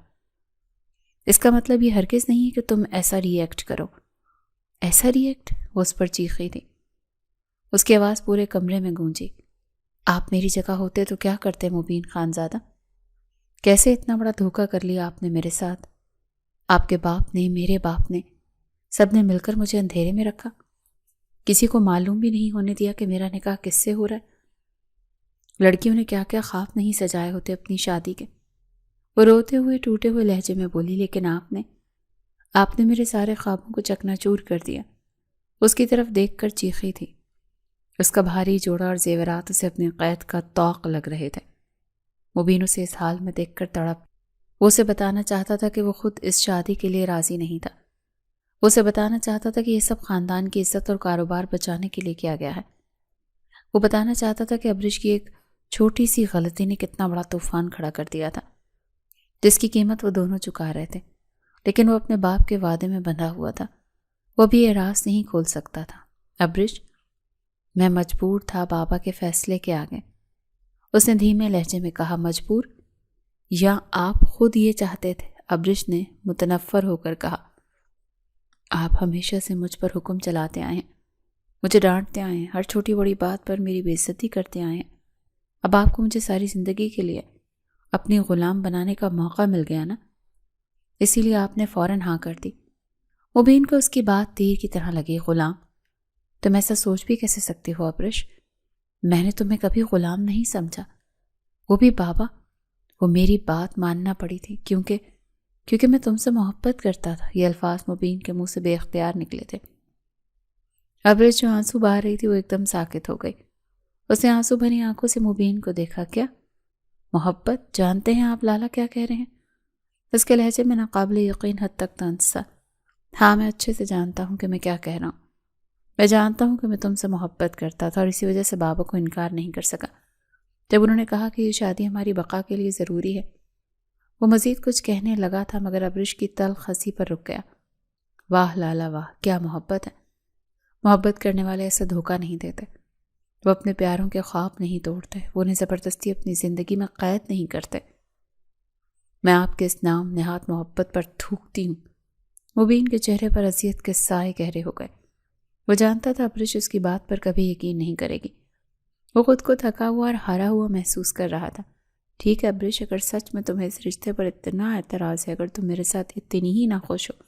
اس کا مطلب یہ ہرگز نہیں ہے کہ تم ایسا ری ایکٹ کرو۔ ایسا ری ایکٹ؟ وہ اس پر چیخی تھی۔ اس کی آواز پورے کمرے میں گونجی۔ آپ میری جگہ ہوتے تو کیا کرتے مبین خانزادہ؟ کیسے اتنا بڑا دھوکہ کر لیا آپ نے میرے ساتھ؟ آپ کے باپ نے، میرے باپ نے، سب نے مل کر مجھے اندھیرے میں رکھا، کسی کو معلوم بھی نہیں ہونے دیا کہ میرا نکاح کس سے ہو رہا ہے۔ لڑکیوں نے کیا کیا خواب نہیں سجائے ہوتے اپنی شادی کے۔ وہ روتے ہوئے ٹوٹے ہوئے لہجے میں بولی، لیکن آپ نے میرے سارے خوابوں کو چکنا چور کر دیا۔ اس کی طرف دیکھ کر چیخی تھی۔ اس کا بھاری جوڑا اور زیورات اسے اپنی قید کا طوق لگ رہے تھے۔ مبین اسے اس حال میں دیکھ کر تڑپ، وہ اسے بتانا چاہتا تھا کہ وہ خود اس شادی کے لیے راضی نہیں تھا۔ وہ اسے بتانا چاہتا تھا کہ یہ سب خاندان کی عزت اور کاروبار بچانے کے لیے کیا گیا ہے۔ وہ بتانا چاہتا تھا کہ ابرش کی ایک چھوٹی سی غلطی نے کتنا بڑا طوفان کھڑا کر دیا تھا، جس کی قیمت وہ دونوں چکا رہے تھے، لیکن وہ اپنے باپ کے وعدے میں بندھا ہوا تھا۔ وہ بھی یہ راز نہیں کھول سکتا تھا۔ ابرش، میں مجبور تھا بابا کے فیصلے کے آگے، اس نے دھیمے لہجے میں کہا۔ مجبور؟ یا آپ خود یہ چاہتے تھے؟ ابرش نے متنفر ہو کر کہا۔ آپ ہمیشہ سے مجھ پر حکم چلاتے آئے ہیں، مجھے ڈانٹتے آئے ہیں، ہر چھوٹی بڑی بات پر میری بے عزتی کرتے آئے ہیں۔ اب آپ کو مجھے ساری زندگی کے لیے اپنی غلام بنانے کا موقع مل گیا نا، اسی لیے آپ نے فوراً ہاں کر دی۔ مبین کو اس کی بات تیر کی طرح لگی۔ غلام؟ تم ایسا سوچ بھی کیسے سکتی ہو ابرش؟ میں نے تمہیں کبھی غلام نہیں سمجھا، وہ بھی بابا۔ وہ میری بات ماننا پڑی تھی کیونکہ میں تم سے محبت کرتا تھا۔ یہ الفاظ مبین کے منہ سے بے اختیار نکلے تھے۔ ابرش جو آنسو بہا رہی تھی وہ ایک دم ساکت ہو گئی۔ اس نے آنسو بھری آنکھوں سے مبین کو دیکھا۔ کیا محبت؟ جانتے ہیں آپ لالا کیا کہہ رہے ہیں؟ اس کے لہجے میں ناقابل یقین حد تک طنز تھا۔ ہاں، میں اچھے سے جانتا ہوں کہ میں کیا کہہ رہا ہوں۔ میں جانتا ہوں کہ میں تم سے محبت کرتا تھا اور اسی وجہ سے بابا کو انکار نہیں کر سکا جب انہوں نے کہا کہ یہ شادی ہماری بقا کے لیے ضروری ہے۔ وہ مزید کچھ کہنے لگا تھا مگر ابرش کی تلخ ہنسی پر رک گیا۔ واہ لالا واہ، کیا محبت ہے! محبت کرنے والے ایسا دھوکہ نہیں دیتے، وہ اپنے پیاروں کے خواب نہیں توڑتے، وہ انہیں زبردستی اپنی زندگی میں قید نہیں کرتے۔ میں آپ کے اس نام نہاد محبت پر تھوکتی ہوں۔ مبین کے چہرے پر اذیت کے سائے گہرے ہو گئے۔ وہ جانتا تھا ابرش اس کی بات پر کبھی یقین نہیں کرے گی۔ وہ خود کو تھکا ہوا اور ہارا ہوا محسوس کر رہا تھا۔ ٹھیک ہے ابرش، اگر سچ میں تمہیں اس رشتے پر اتنا اعتراض ہے، اگر تم میرے ساتھ اتنی ہی ناخوش ہو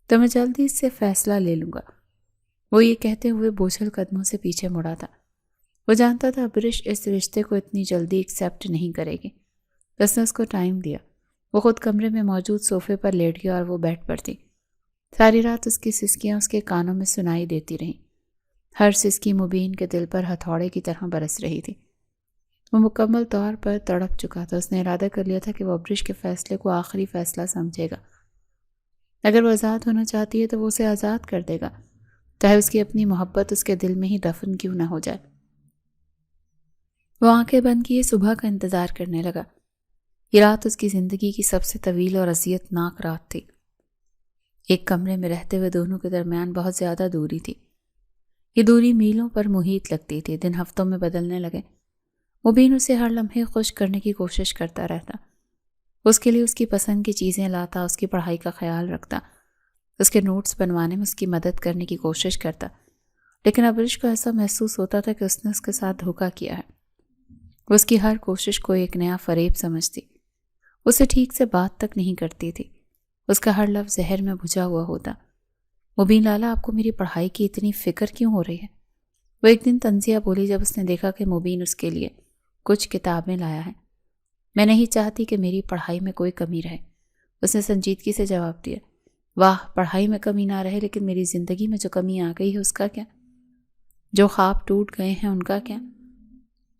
تو میں جلدی اس سے فیصلہ لے لوں گا۔ وہ یہ کہتے ہوئے بوجھل قدموں سے پیچھے مڑا تھا۔ وہ جانتا تھا ابرش اس رشتے کو اتنی جلدی ایکسیپٹ نہیں کرے گی۔ اس نے اس کو ٹائم دیا۔ وہ خود کمرے میں موجود صوفے پر لیٹ گیا اور وہ بیڈ پر تھی۔ ساری رات اس کی سسکیاں اس کے کانوں میں سنائی دیتی رہیں۔ ہر سسکی مبین کے دل پر ہتھوڑے کی طرح برس رہی تھی۔ وہ مکمل طور پر تڑپ چکا تھا۔ اس نے ارادہ کر لیا تھا کہ وہ ابرش کے فیصلے کو آخری فیصلہ سمجھے گا۔ اگر وہ آزاد ہونا چاہتی ہے تو وہ اسے آزاد کر دے گا، چاہے اس کی اپنی محبت اس کے دل میں ہی دفن کیوں نہ ہو جائے۔ وہ آنکھیں بند کیے صبح کا انتظار کرنے لگا۔ یہ رات اس کی زندگی کی سب سے طویل اور اذیت ناک رات تھی۔ ایک کمرے میں رہتے ہوئے دونوں کے درمیان بہت زیادہ دوری تھی۔ یہ دوری میلوں پر محیط لگتی تھی۔ دن ہفتوں میں بدلنے لگے۔ مبین اسے ہر لمحے خوش کرنے کی کوشش کرتا رہتا۔ اس کے لیے اس کی پسند کی چیزیں لاتا، اس کی پڑھائی کا خیال رکھتا، اس کے نوٹس بنوانے میں اس کی مدد کرنے کی کوشش کرتا، لیکن ابرش کو ایسا محسوس ہوتا تھا کہ اس نے اس کے ساتھ دھوکہ کیا ہے۔ وہ اس کی ہر کوشش کو ایک نیا فریب سمجھتی، اسے ٹھیک سے بات تک نہیں کرتی تھی، اس کا ہر لفظ زہر میں بھجا ہوا ہوتا۔ مبین لالا، آپ کو میری پڑھائی کی اتنی فکر کیوں ہو رہی ہے؟ وہ ایک دن تنزیہ بولی جب اس نے دیکھا کہ مبین اس کے لیے کچھ کتابیں لایا ہے۔ میں نہیں چاہتی کہ میری پڑھائی میں کوئی کمی رہے، اس نے سنجیدگی سے جواب دیا۔ واہ، پڑھائی میں کمی نہ رہے لیکن میری زندگی میں جو کمی آ گئی ہے اس کا کیا؟ جو خواب ٹوٹ گئے ہیں ان کا کیا؟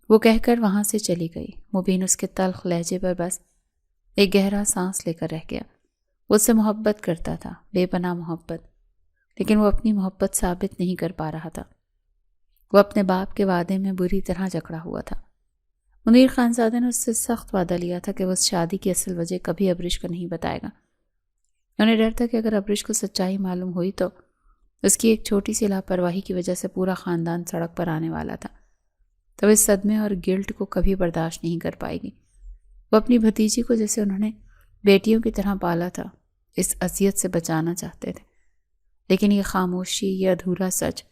وہ کہہ کر وہاں سے چلی گئی۔ مبین اس کے تلخ لہجے پر بس ایک گہرا سانس لے کر رہ گیا۔ وہ اس سے محبت کرتا تھا، بے پناہ محبت، لیکن وہ اپنی محبت ثابت نہیں کر پا رہا تھا۔ وہ اپنے باپ کے وعدے میں بری طرح جکڑا ہوا تھا۔ منیر خانزادہ نے اس سے سخت وعدہ لیا تھا کہ وہ اس شادی کی اصل وجہ کبھی ابرش کو نہیں بتائے گا۔ انہیں ڈر تھا کہ اگر ابرش کو سچائی معلوم ہوئی تو اس کی ایک چھوٹی سی لاپرواہی کی وجہ سے پورا خاندان سڑک پر آنے والا تھا، تو اس صدمے اور گلٹ کو کبھی برداشت نہیں کر پائے گی۔ وہ اپنی بھتیجی کو جیسے انہوں نے بیٹیوں کی طرح پالا تھا اس اذیت سے بچانا چاہتے تھے، لیکن یہ خاموشی، یہ ادھورا سچ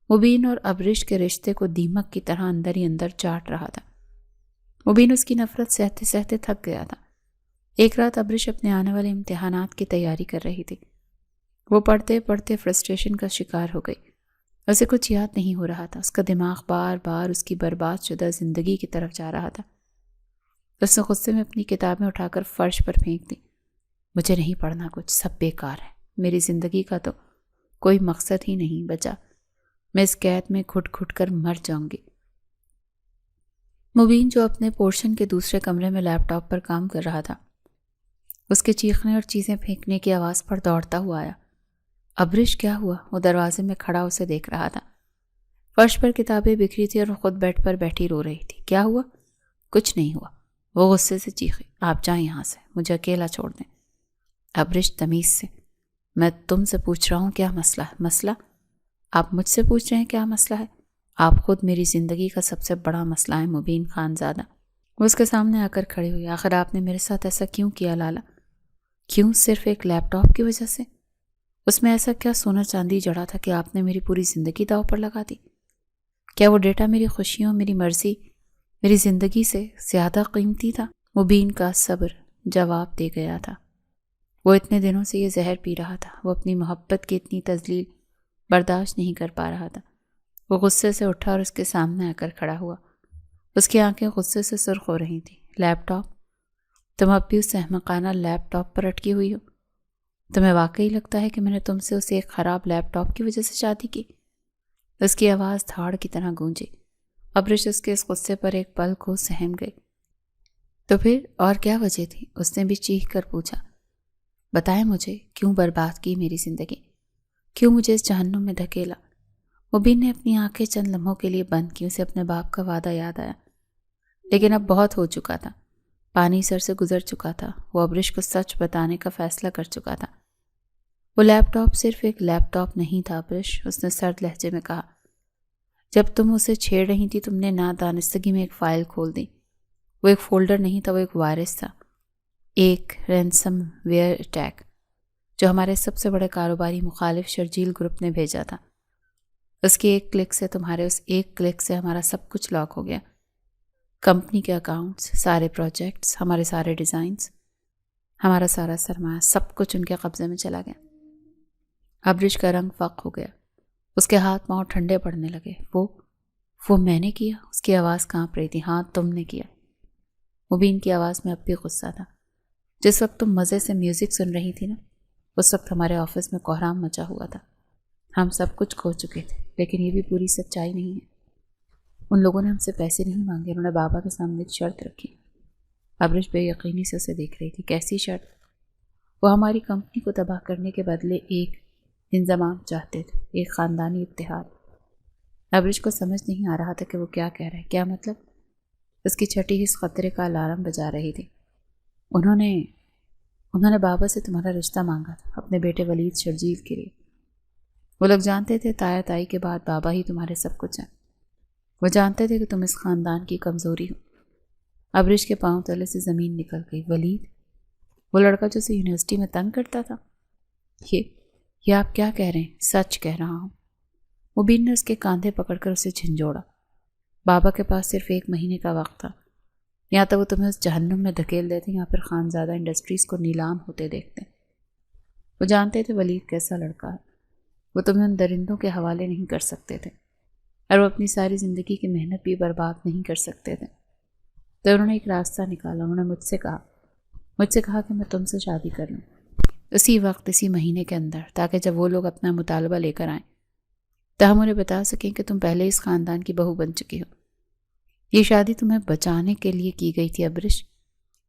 مبین اور ابرش کے رشتے کو دیمک کی طرح اندر ہی اندر چاٹ رہا تھا۔ مبین اس کی نفرت سہتے سہتے تھک گیا تھا۔ ایک رات ابرش اپنے آنے والے امتحانات کی تیاری کر رہی تھی۔ وہ پڑھتے پڑھتے فرسٹریشن کا شکار ہو گئی۔ اسے کچھ یاد نہیں ہو رہا تھا۔ اس کا دماغ بار بار اس کی برباد شدہ زندگی کی طرف جا رہا تھا۔ اس نے غصے میں اپنی کتابیں اٹھا کر فرش پر پھینک دی۔ مجھے نہیں پڑھنا کچھ، سب بیکار ہے، میری زندگی کا تو کوئی مقصد ہی نہیں بچا۔ میں اس قید میں گھٹ گھٹ کر مر جاؤں گی۔ مبین جو اپنے پورشن کے دوسرے کمرے میں لیپ ٹاپ پر کام کر رہا تھا، اس کے چیخنے اور چیزیں پھینکنے کی آواز پر دوڑتا ہوا آیا۔ ابرش کیا ہوا؟ وہ دروازے میں کھڑا اسے دیکھ رہا تھا۔ فرش پر کتابیں بکھری تھی اور وہ خود بیڈ پر بیٹھی رو رہی تھی۔ کیا ہوا؟ کچھ نہیں ہوا، وہ غصے سے چیخی۔ آپ جائیں یہاں سے، مجھے اکیلا چھوڑ دیں۔ ابرش تمیز سے، میں تم سے پوچھ رہا ہوں کیا مسئلہ ہے؟ مسئلہ؟ آپ مجھ سے پوچھ رہے ہیں کیا مسئلہ ہے؟ آپ خود میری زندگی کا سب سے بڑا مسئلہ ہے مبین خان زادہ۔ وہ اس کے سامنے آ کر کھڑی ہوئی۔ آخر آپ نے میرے ساتھ ایسا کیوں کیا لالا؟ کیوں؟ صرف ایک لیپ ٹاپ کی وجہ سے؟ اس میں ایسا کیا سونا چاندی جڑا تھا کہ آپ نے میری پوری زندگی داؤ پر لگا دی؟ کیا وہ ڈیٹا میری خوشیوں، میری مرضی، میری زندگی سے زیادہ قیمتی تھا؟ مبین کا صبر جواب دے گیا تھا۔ وہ اتنے دنوں سے یہ زہر پی رہا تھا، وہ اپنی محبت کی اتنی تذلیل برداشت نہیں کر پا رہا تھا۔ وہ غصے سے اٹھا اور اس کے سامنے آ کر کھڑا ہوا۔ اس کی آنکھیں غصے سے سرخ ہو رہی تھیں۔ لیپ ٹاپ؟ تم اب بھی اس احمقانہ لیپ ٹاپ پر اٹکی ہوئی ہو؟ تمہیں واقعی لگتا ہے کہ میں نے تم سے اسے ایک خراب لیپ ٹاپ کی وجہ سے شادی کی؟ اس کی آواز دھاڑ کی طرح گونجی۔ ابرش اس کے اس غصے پر ایک پل کو سہم گئی۔ تو پھر اور کیا وجہ تھی؟ اس نے بھی چیخ کر پوچھا۔ بتائیں مجھے، کیوں برباد کی میری زندگی؟ کیوں مجھے اس جہنم میں دھکیلا؟ مبین نے اپنی آنکھیں چند لمحوں کے لیے بند کی۔ اسے اپنے باپ کا وعدہ یاد آیا، لیکن اب بہت ہو چکا تھا۔ پانی سر سے گزر چکا تھا۔ وہ ابرش کو سچ بتانے کا فیصلہ کر چکا تھا۔ وہ لیپ ٹاپ صرف ایک لیپ ٹاپ نہیں تھا ابرش، اس نے سرد لہجے میں کہا۔ جب تم اسے چھیڑ رہی تھی تم نے نادانستگی میں ایک فائل کھول دی۔ وہ ایک فولڈر نہیں تھا، وہ ایک وائرس تھا، ایک رینسم ویئر اٹیک جو ہمارے سب سے بڑے کاروباری مخالف شرجیل گروپ نے بھیجا تھا۔ اس کی ایک کلک سے، تمہارے اس ایک کلک سے ہمارا سب کچھ لاک ہو گیا۔ کمپنی کے اکاؤنٹس، سارے پروجیکٹس، ہمارے سارے ڈیزائنز، ہمارا سارا سرمایہ، سب کچھ ان کے قبضے میں چلا گیا۔ ابرش کا رنگ فاق ہو گیا، اس کے ہاتھ پاؤں ٹھنڈے پڑنے لگے۔ وہ میں نے کیا؟ اس کی آواز کانپ رہی تھی۔ ہاں تم نے کیا۔ مبین کی آواز میں اب بھی غصہ تھا۔ جس وقت تم مزے سے میوزک سن رہی تھی نا، اس وقت ہمارے آفس میں کوہرام مچا ہوا تھا۔ ہم سب کچھ کھو چکے تھے، لیکن یہ بھی پوری سچائی نہیں ہے۔ ان لوگوں نے ہم سے پیسے نہیں مانگے، انہوں نے بابا کے سامنے ایک شرط رکھی۔ ابرش بے یقینی سے اسے دیکھ رہی تھی۔ کیسی شرط؟ وہ ہماری کمپنی کو تباہ کرنے کے بدلے ایک انضمام چاہتے تھے، ایک خاندانی اتحاد۔ ابرش کو سمجھ نہیں آ رہا تھا کہ وہ کیا کہہ رہا ہے۔ کیا مطلب؟ اس کی چھٹی اس خطرے کا الارم بجا رہی تھی۔ انہوں نے بابا سے تمہارا رشتہ مانگا تھا، اپنے بیٹے ولید شرجیل کے لیے۔ وہ لوگ جانتے تھے تایا تائی کے بعد بابا ہی تمہارے سب کچھ ہیں۔ وہ جانتے تھے کہ تم اس خاندان کی کمزوری ہو۔ ابرش کے پاؤں تلے سے زمین نکل گئی۔ ولید؟ وہ لڑکا جو اسے یونیورسٹی میں تنگ کرتا تھا؟ یہ آپ کیا کہہ رہے ہیں؟ سچ کہہ رہا ہوں۔ مبین نے اس کے کاندھے پکڑ کر اسے جھنجھوڑا۔ بابا کے پاس صرف 1 مہینے کا وقت تھا، یا تو وہ تمہیں اس جہنم میں دھکیل دیتے یا پھر خانزادہ انڈسٹریز کو نیلام ہوتے دیکھتے۔ وہ جانتے تھے ولید کیسا لڑکا ہے، وہ تمہیں ان درندوں کے حوالے نہیں کر سکتے تھے، اور وہ اپنی ساری زندگی کی محنت بھی برباد نہیں کر سکتے تھے۔ تو انہوں نے ایک راستہ نکالا۔ انہوں نے مجھ سے کہا کہ میں تم سے شادی کر لوں، اسی وقت، اسی مہینے کے اندر، تاکہ جب وہ لوگ اپنا مطالبہ لے کر آئیں تو ہم انہیں بتا سکیں کہ تم پہلے اس خاندان کی بہو بن چکی ہو۔ یہ شادی تمہیں بچانے کے لیے کی گئی تھی ابرش،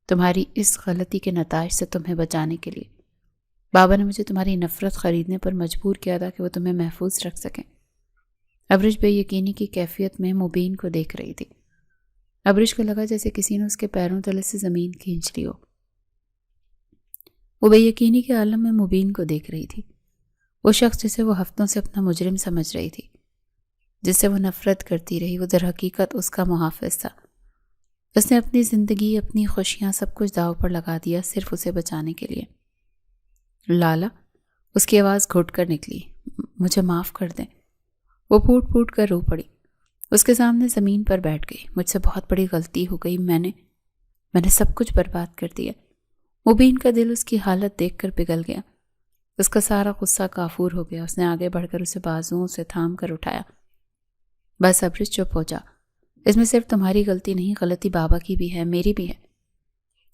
تمہاری اس غلطی کے نتائج سے تمہیں بچانے کے لیے۔ بابا نے مجھے تمہاری نفرت خریدنے پر مجبور کیا تھا کہ وہ تمہیں محفوظ رکھ سکیں۔ ابرش بے یقینی کی کیفیت میں مبین کو دیکھ رہی تھی۔ ابرش کو لگا جیسے کسی نے اس کے پیروں تلے سے زمین کھینچ لی ہو۔ وہ بے یقینی کے عالم میں مبین کو دیکھ رہی تھی، وہ شخص جسے وہ ہفتوں سے اپنا مجرم سمجھ رہی تھی، جس سے وہ نفرت کرتی رہی، وہ در حقیقت اس کا محافظ تھا۔ اس نے اپنی زندگی، اپنی خوشیاں، سب کچھ داؤ پر لگا دیا صرف اسے بچانے کے لیے۔ لالا، اس کی آواز گھٹ کر نکلی، مجھے معاف کر دیں۔ وہ پھوٹ پھوٹ کر رو پڑی، اس کے سامنے زمین پر بیٹھ گئی۔ مجھ سے بہت بڑی غلطی ہو گئی، میں نے سب کچھ برباد کر دیا۔ مبین کا دل اس کی حالت دیکھ کر پگھل گیا، اس کا سارا غصہ کافور ہو گیا۔ اس نے آگے بڑھ کر اسے بازوؤں سے تھام کر اٹھایا۔ بس ابرش، چپ ہو جا، اس میں صرف تمہاری غلطی نہیں، غلطی بابا کی بھی ہے، میری بھی ہے۔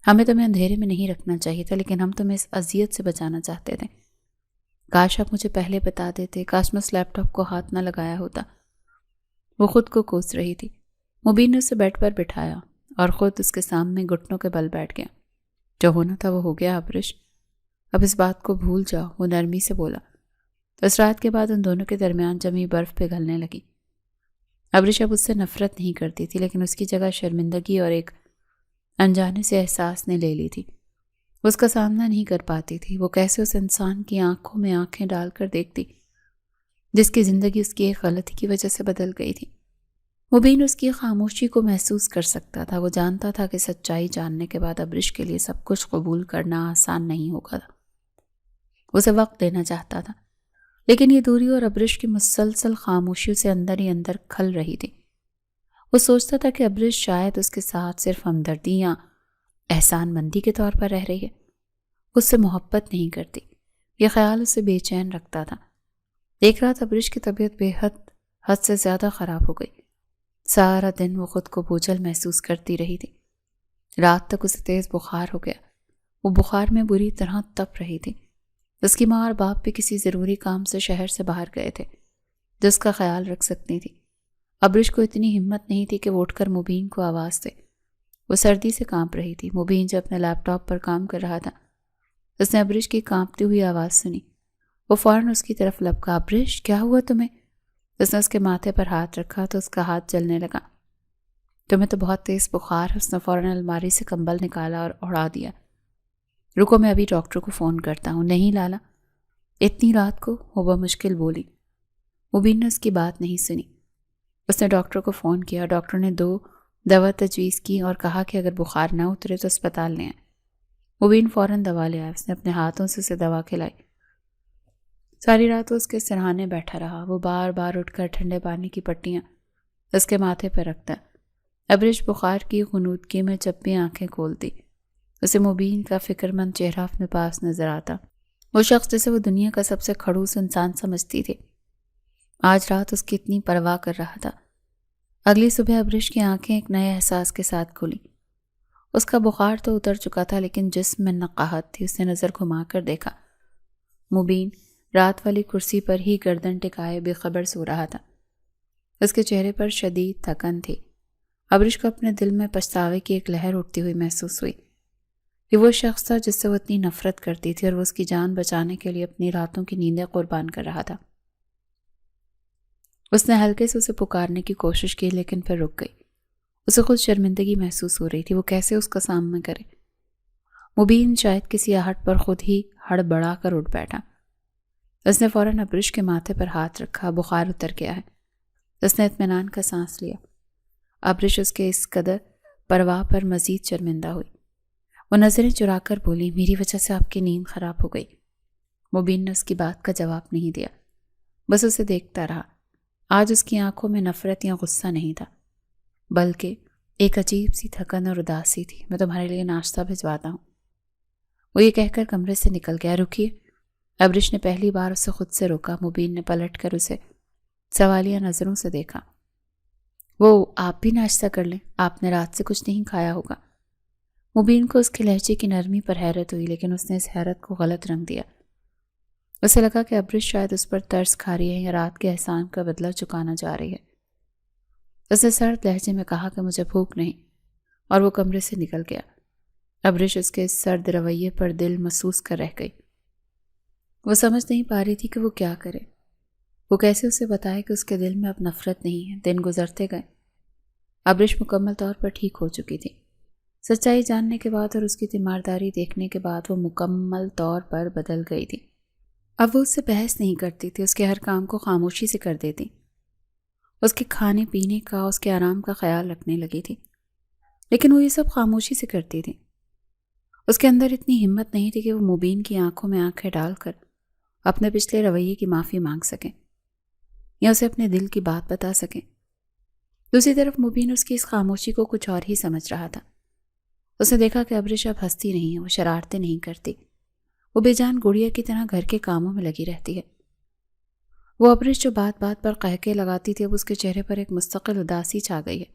ہمیں تمہیں اندھیرے میں نہیں رکھنا چاہیے تھا، لیکن ہم تمہیں اس اذیت سے بچانا چاہتے تھے۔ کاش آپ مجھے پہلے بتا دیتے، کاش میں اس لیپ ٹاپ کو ہاتھ نہ لگایا ہوتا۔ وہ خود کو کوس رہی تھی۔ مبین نے اسے بیڈ پر بٹھایا اور خود اس کے سامنے گھٹنوں کے بل بیٹھ گیا۔ جو ہونا تھا وہ ہو گیا ابرش، اب اس بات کو بھول جاؤ، وہ نرمی سے بولا۔ اس رات کے بعد ان دونوں کے درمیان جمی برف پگھلنے لگی۔ ابرش اب اس سے نفرت نہیں کرتی تھی، لیکن اس کی جگہ شرمندگی اور ایک انجانے سے احساس نے لے لی تھی۔ وہ اس کا سامنا نہیں کر پاتی تھی۔ وہ کیسے اس انسان کی آنکھوں میں آنکھیں ڈال کر دیکھتی جس کی زندگی اس کی ایک غلطی کی وجہ سے بدل گئی تھی۔ مبین اس کی خاموشی کو محسوس کر سکتا تھا۔ وہ جانتا تھا کہ سچائی جاننے کے بعد ابرش کے لیے سب کچھ قبول کرنا آسان نہیں ہوگا۔ اسے وقت دینا چاہتا تھا، لیکن یہ دوری اور ابرش کی مسلسل خاموشی اسے اندر ہی اندر کھل رہی تھی۔ وہ سوچتا تھا کہ ابرش شاید اس کے ساتھ صرف ہمدردی یا احسان مندی کے طور پر رہ رہی ہے، اس سے محبت نہیں کرتی۔ یہ خیال اسے بے چین رکھتا تھا۔ ایک رات ابرش کی طبیعت بے حد سے زیادہ خراب ہو گئی۔ سارا دن وہ خود کو بوجھل محسوس کرتی رہی تھی۔ رات تک اسے تیز بخار ہو گیا۔ وہ بخار میں بری طرح تپ رہی تھی۔ اس کی ماں اور باپ بھی کسی ضروری کام سے شہر سے باہر گئے تھے جو اس کا خیال رکھ سکتی تھی۔ ابرش کو اتنی ہمت نہیں تھی کہ وہ اٹھ کر مبین کو آواز دے۔ وہ سردی سے کانپ رہی تھی۔ مبین جو اپنے لیپ ٹاپ پر کام کر رہا تھا، اس نے ابرش کی کانپتی ہوئی آواز سنی۔ وہ فوراً اس کی طرف لپکا۔ ابرش، کیا ہوا تمہیں؟ اس نے اس کے ماتھے پر ہاتھ رکھا تو اس کا ہاتھ جلنے لگا۔ تمہیں تو بہت تیز بخار ہے۔ اس نے فوراً الماری سے کمبل نکالا اور اڑا دیا۔ رکو، میں ابھی ڈاکٹر کو فون کرتا ہوں۔ نہیں لالا، اتنی رات کو، وہ بمشکل بولی۔ مبین نے اس کی بات نہیں سنی۔ اس نے ڈاکٹر کو فون کیا۔ ڈاکٹر نے 2 دوا تجویز کی اور کہا کہ اگر بخار نہ اترے تو اسپتال لے آئیں۔ مبین فوراً دوا لے آیا۔ اس نے اپنے ہاتھوں سے اسے دوا کھلائی۔ ساری رات وہ اس کے سرہانے بیٹھا رہا۔ وہ بار بار اٹھ کر ٹھنڈے پانی کی پٹیاں اس کے ماتھے پر رکھتا۔ ابرش بخار کی غنودگی میں جب بھی آنکھیں کھولتی، اسے مبین کا فکر مند چہرہ اپنے پاس نظر آتا۔ وہ شخص جسے وہ دنیا کا سب سے کھڑوس انسان سمجھتی تھی، آج رات اس کی اتنی پرواہ کر رہا تھا۔ اگلی صبح ابرش کی آنکھیں ایک نئے احساس کے ساتھ کھلیں۔ اس کا بخار تو اتر چکا تھا، لیکن جسم میں نقاہت تھی۔ اس نے نظر گھما کر دیکھا۔ مبین رات والی کرسی پر ہی گردن ٹکائے بے خبر سو رہا تھا۔ اس کے چہرے پر شدید تھکن تھی۔ ابرش کو اپنے دل میں پچھتاوے کی ایک لہر اٹھتی ہوئی محسوس ہوئی۔ یہ وہ شخص تھا جس سے وہ اتنی نفرت کرتی تھی، اور وہ اس کی جان بچانے کے لیے اپنی راتوں کی نیندیں قربان کر رہا تھا۔ اس نے ہلکے سے اسے پکارنے کی کوشش کی، لیکن پھر رک گئی۔ اسے خود شرمندگی محسوس ہو رہی تھی۔ وہ کیسے اس کا سامنا کرے؟ مبین شاید کسی آہٹ پر خود ہی ہڑبڑا کر اٹھ بیٹھا۔ اس نے فوراً ابرش کے ماتھے پر ہاتھ رکھا۔ بخار اتر گیا ہے۔ اس نے اطمینان کا سانس لیا۔ ابرش اس کے اس قدر پرواہ پر مزید شرمندہ ہوئی۔ وہ نظریں چرا کر بولی، میری وجہ سے آپ کی نیند خراب ہو گئی۔ مبین نے اس کی بات کا جواب نہیں دیا، بس اسے دیکھتا رہا۔ آج اس کی آنکھوں میں نفرت یا غصہ نہیں تھا، بلکہ ایک عجیب سی تھکن اور اداسی تھی۔ میں تمہارے لیے ناشتہ بھجواتا ہوں، وہ یہ کہہ کر کمرے سے نکل گیا۔ رکیے، ابرش نے پہلی بار اسے خود سے روکا۔ مبین نے پلٹ کر اسے سوالیہ نظروں سے دیکھا۔ وہ آپ بھی ناشتہ کر لیں، آپ نے رات سے کچھ نہیں کھایا ہوگا۔ مبین کو اس کے لہجے کی نرمی پر حیرت ہوئی، لیکن اس نے اس حیرت کو غلط رنگ دیا۔ اسے لگا کہ ابرش شاید اس پر ترس کھا رہی ہے یا رات کے احسان کا بدلہ چکانا چاہ رہی ہے۔ اس نے سرد لہجے میں کہا کہ مجھے بھوک نہیں، اور وہ کمرے سے نکل گیا۔ ابرش اس کے اس سرد رویے پر دل محسوس کر رہ گئی۔ وہ سمجھ نہیں پا رہی تھی کہ وہ کیا کرے۔ وہ کیسے اسے بتائے کہ اس کے دل میں اب نفرت نہیں ہے۔ دن گزرتے گئے۔ ابرش مکمل طور پر ٹھیک ہو چکی تھی۔ سچائی جاننے کے بعد اور اس کی تیمارداری دیکھنے کے بعد وہ مکمل طور پر بدل گئی تھی۔ اب وہ اس سے بحث نہیں کرتی تھی، اس کے ہر کام کو خاموشی سے کر دیتی، اس کے کھانے پینے کا، اس کے آرام کا خیال رکھنے لگی تھی، لیکن وہ یہ سب خاموشی سے کرتی تھی۔ اس کے اندر اتنی ہمت نہیں تھی کہ وہ مبین کی آنکھوں میں آنکھیں ڈال کر اپنے پچھلے رویے کی معافی مانگ سکیں یا اسے اپنے دل کی بات بتا سکیں۔ دوسری طرف مبین اس کی اس خاموشی کو کچھ اور ہی سمجھ رہا تھا۔ اس نے دیکھا کہ ابرش اب ہنستی نہیں ہے، وہ شرارتیں نہیں کرتی، وہ بے جان گڑیا کی طرح گھر کے کاموں میں لگی رہتی ہے۔ وہ ابرش جو بات بات پر قہقہے لگاتی تھی، اب اس کے چہرے پر ایک مستقل اداسی چھا گئی ہے۔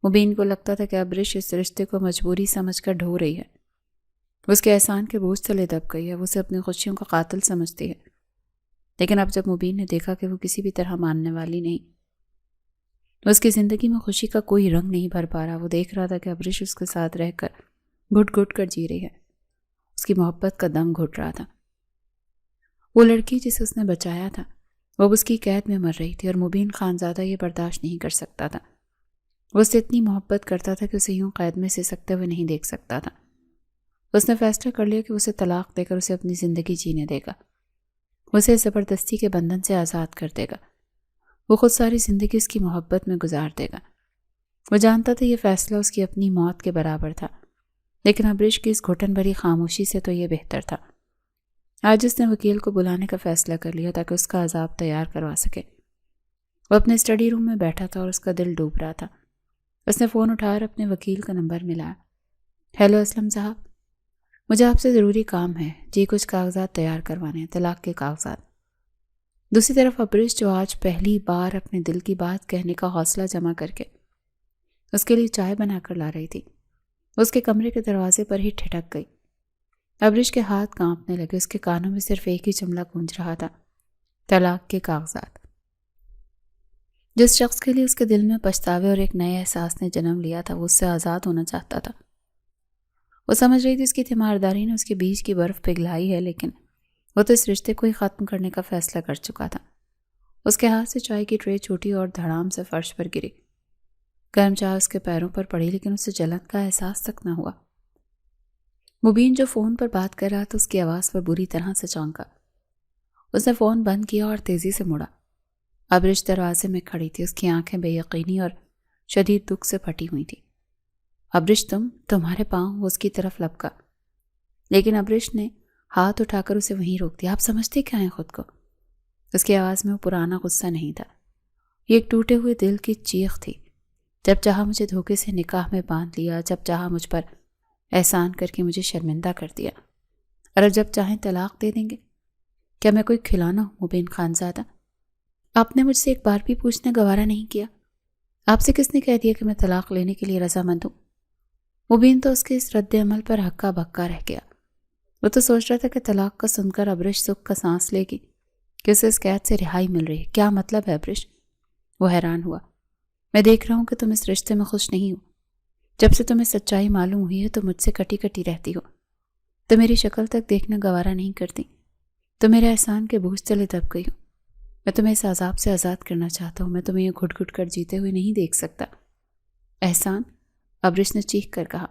مبین کو لگتا تھا کہ ابرش اس رشتے کو مجبوری سمجھ کر ڈھو رہی ہے۔ وہ اس کے احسان کے بوجھ تلے دب گئی ہے، وہ اسے اپنی خوشیوں کا قاتل سمجھتی ہے۔ لیکن اب جب مبین نے دیکھا کہ وہ کسی بھی طرح ماننے والی نہیں، اس کی زندگی میں خوشی کا کوئی رنگ نہیں بھر پا رہا، وہ دیکھ رہا تھا کہ ابرش اس کے ساتھ رہ کر گھٹ گھٹ کر جی رہی ہے، اس کی محبت کا دم گھٹ رہا تھا۔ وہ لڑکی جسے اس نے بچایا تھا وہ اب اس کی قید میں مر رہی تھی، اور مبین خانزادہ یہ برداشت نہیں کر سکتا تھا۔ وہ اس سے اتنی محبت کرتا تھا کہ اسے یوں قید میں سے سکتے ہوئے نہیں دیکھ سکتا تھا۔ اس نے فیصلہ کر لیا کہ اسے طلاق دے کر اسے اپنی زندگی جینے دے گا، اسے زبردستی کے بندھن سے آزاد کر دے گا، وہ خود ساری زندگی اس کی محبت میں گزار دے گا۔ وہ جانتا تھا یہ فیصلہ اس کی اپنی موت کے برابر تھا، لیکن ابرش کی اس گھٹن بھری خاموشی سے تو یہ بہتر تھا۔ آج اس نے وکیل کو بلانے کا فیصلہ کر لیا تاکہ اس کا عذاب تیار کروا سکے۔ وہ اپنے اسٹڈی روم میں بیٹھا تھا اور اس کا دل ڈوب رہا تھا۔ اس نے فون اٹھا کر اپنے وکیل کا نمبر ملایا۔ ہیلو اسلم صاحب، مجھے آپ سے ضروری کام ہے جی، کچھ کاغذات تیار کروانے ہیں، طلاق کے کاغذات۔ دوسری طرف ابرش جو آج پہلی بار اپنے دل کی بات کہنے کا حوصلہ جمع کر کے اس کے لیے چائے بنا کر لا رہی تھی، اس کے کمرے کے دروازے پر ہی ٹھٹک گئی۔ ابرش کے ہاتھ کانپنے لگے، اس کے کانوں میں صرف ایک ہی جملہ گونج رہا تھا، طلاق کے کاغذات۔ جس شخص کے لیے اس کے دل میں پچھتاوے اور ایک نئے احساس نے جنم لیا تھا، وہ اس سے آزاد ہونا چاہتا تھا۔ وہ سمجھ رہی تھی اس کی تیمارداری نے اس کے بیچ کی برف پگھلائی ہے، لیکن وہ تو اس رشتے کو ہی ختم کرنے کا فیصلہ کر چکا تھا۔ اس کے ہاتھ سے چائے کی ٹرے چھوٹی اور دھڑام سے فرش پر گری۔ گرم چائے اس کے پیروں پر پڑی، لیکن اسے جلن کا احساس تک نہ ہوا۔ مبین جو فون پر بات کر رہا تھا اس کی آواز پر بری طرح سے چونکا۔ اس نے فون بند کیا اور تیزی سے مڑا۔ ابرش دروازے میں کھڑی تھی، اس کی آنکھیں بے یقینی اور شدید دکھ سے پھٹی ہوئی تھی۔ ابرش تمہارے پاؤں، وہ اس کی طرف لپکا، لیکن ابرش نے ہاتھ اٹھا کر اسے وہیں روک دیا۔ آپ سمجھتے کیا ہیں خود کو؟ اس کی آواز میں وہ پرانا غصہ نہیں تھا، یہ ایک ٹوٹے ہوئے دل کی چیخ تھی۔ جب چاہا مجھے دھوکے سے نکاح میں باندھ لیا، جب چاہا مجھ پر احسان کر کے مجھے شرمندہ کر دیا، اور اب جب چاہیں طلاق دے دیں گے۔ کیا میں کوئی کھلونا ہوں مبین خانزادہ؟ آپ نے مجھ سے ایک بار بھی پوچھنا گوارا نہیں کیا۔ آپ سے کس نے کہہ دیا کہ میں طلاق لینے کے لیے رضامند ہوں؟ مبین تو اس کے اس رد عمل پر ہکا بکا رہ گیا۔ وہ تو سوچ رہا تھا کہ طلاق کا سن کر ابرش سکھ کا سانس لے گی، کہ اسے اس قید سے رہائی مل رہی ہے۔ کیا مطلب ہے ابرش؟ وہ حیران ہوا۔ میں دیکھ رہا ہوں کہ تم اس رشتے میں خوش نہیں ہو۔ جب سے تمہیں سچائی معلوم ہوئی ہے تو مجھ سے کٹی کٹی رہتی ہو، تو میری شکل تک دیکھنا گوارا نہیں کرتی، تو میرے احسان کے بوجھ تلے دب گئی ہوں۔ میں تمہیں اس عذاب سے آزاد کرنا چاہتا ہوں، میں تمہیں یہ گھٹ گھٹ کر جیتے ہوئے نہیں دیکھ سکتا۔ احسان؟ ابرش نے چیخ کر کہا۔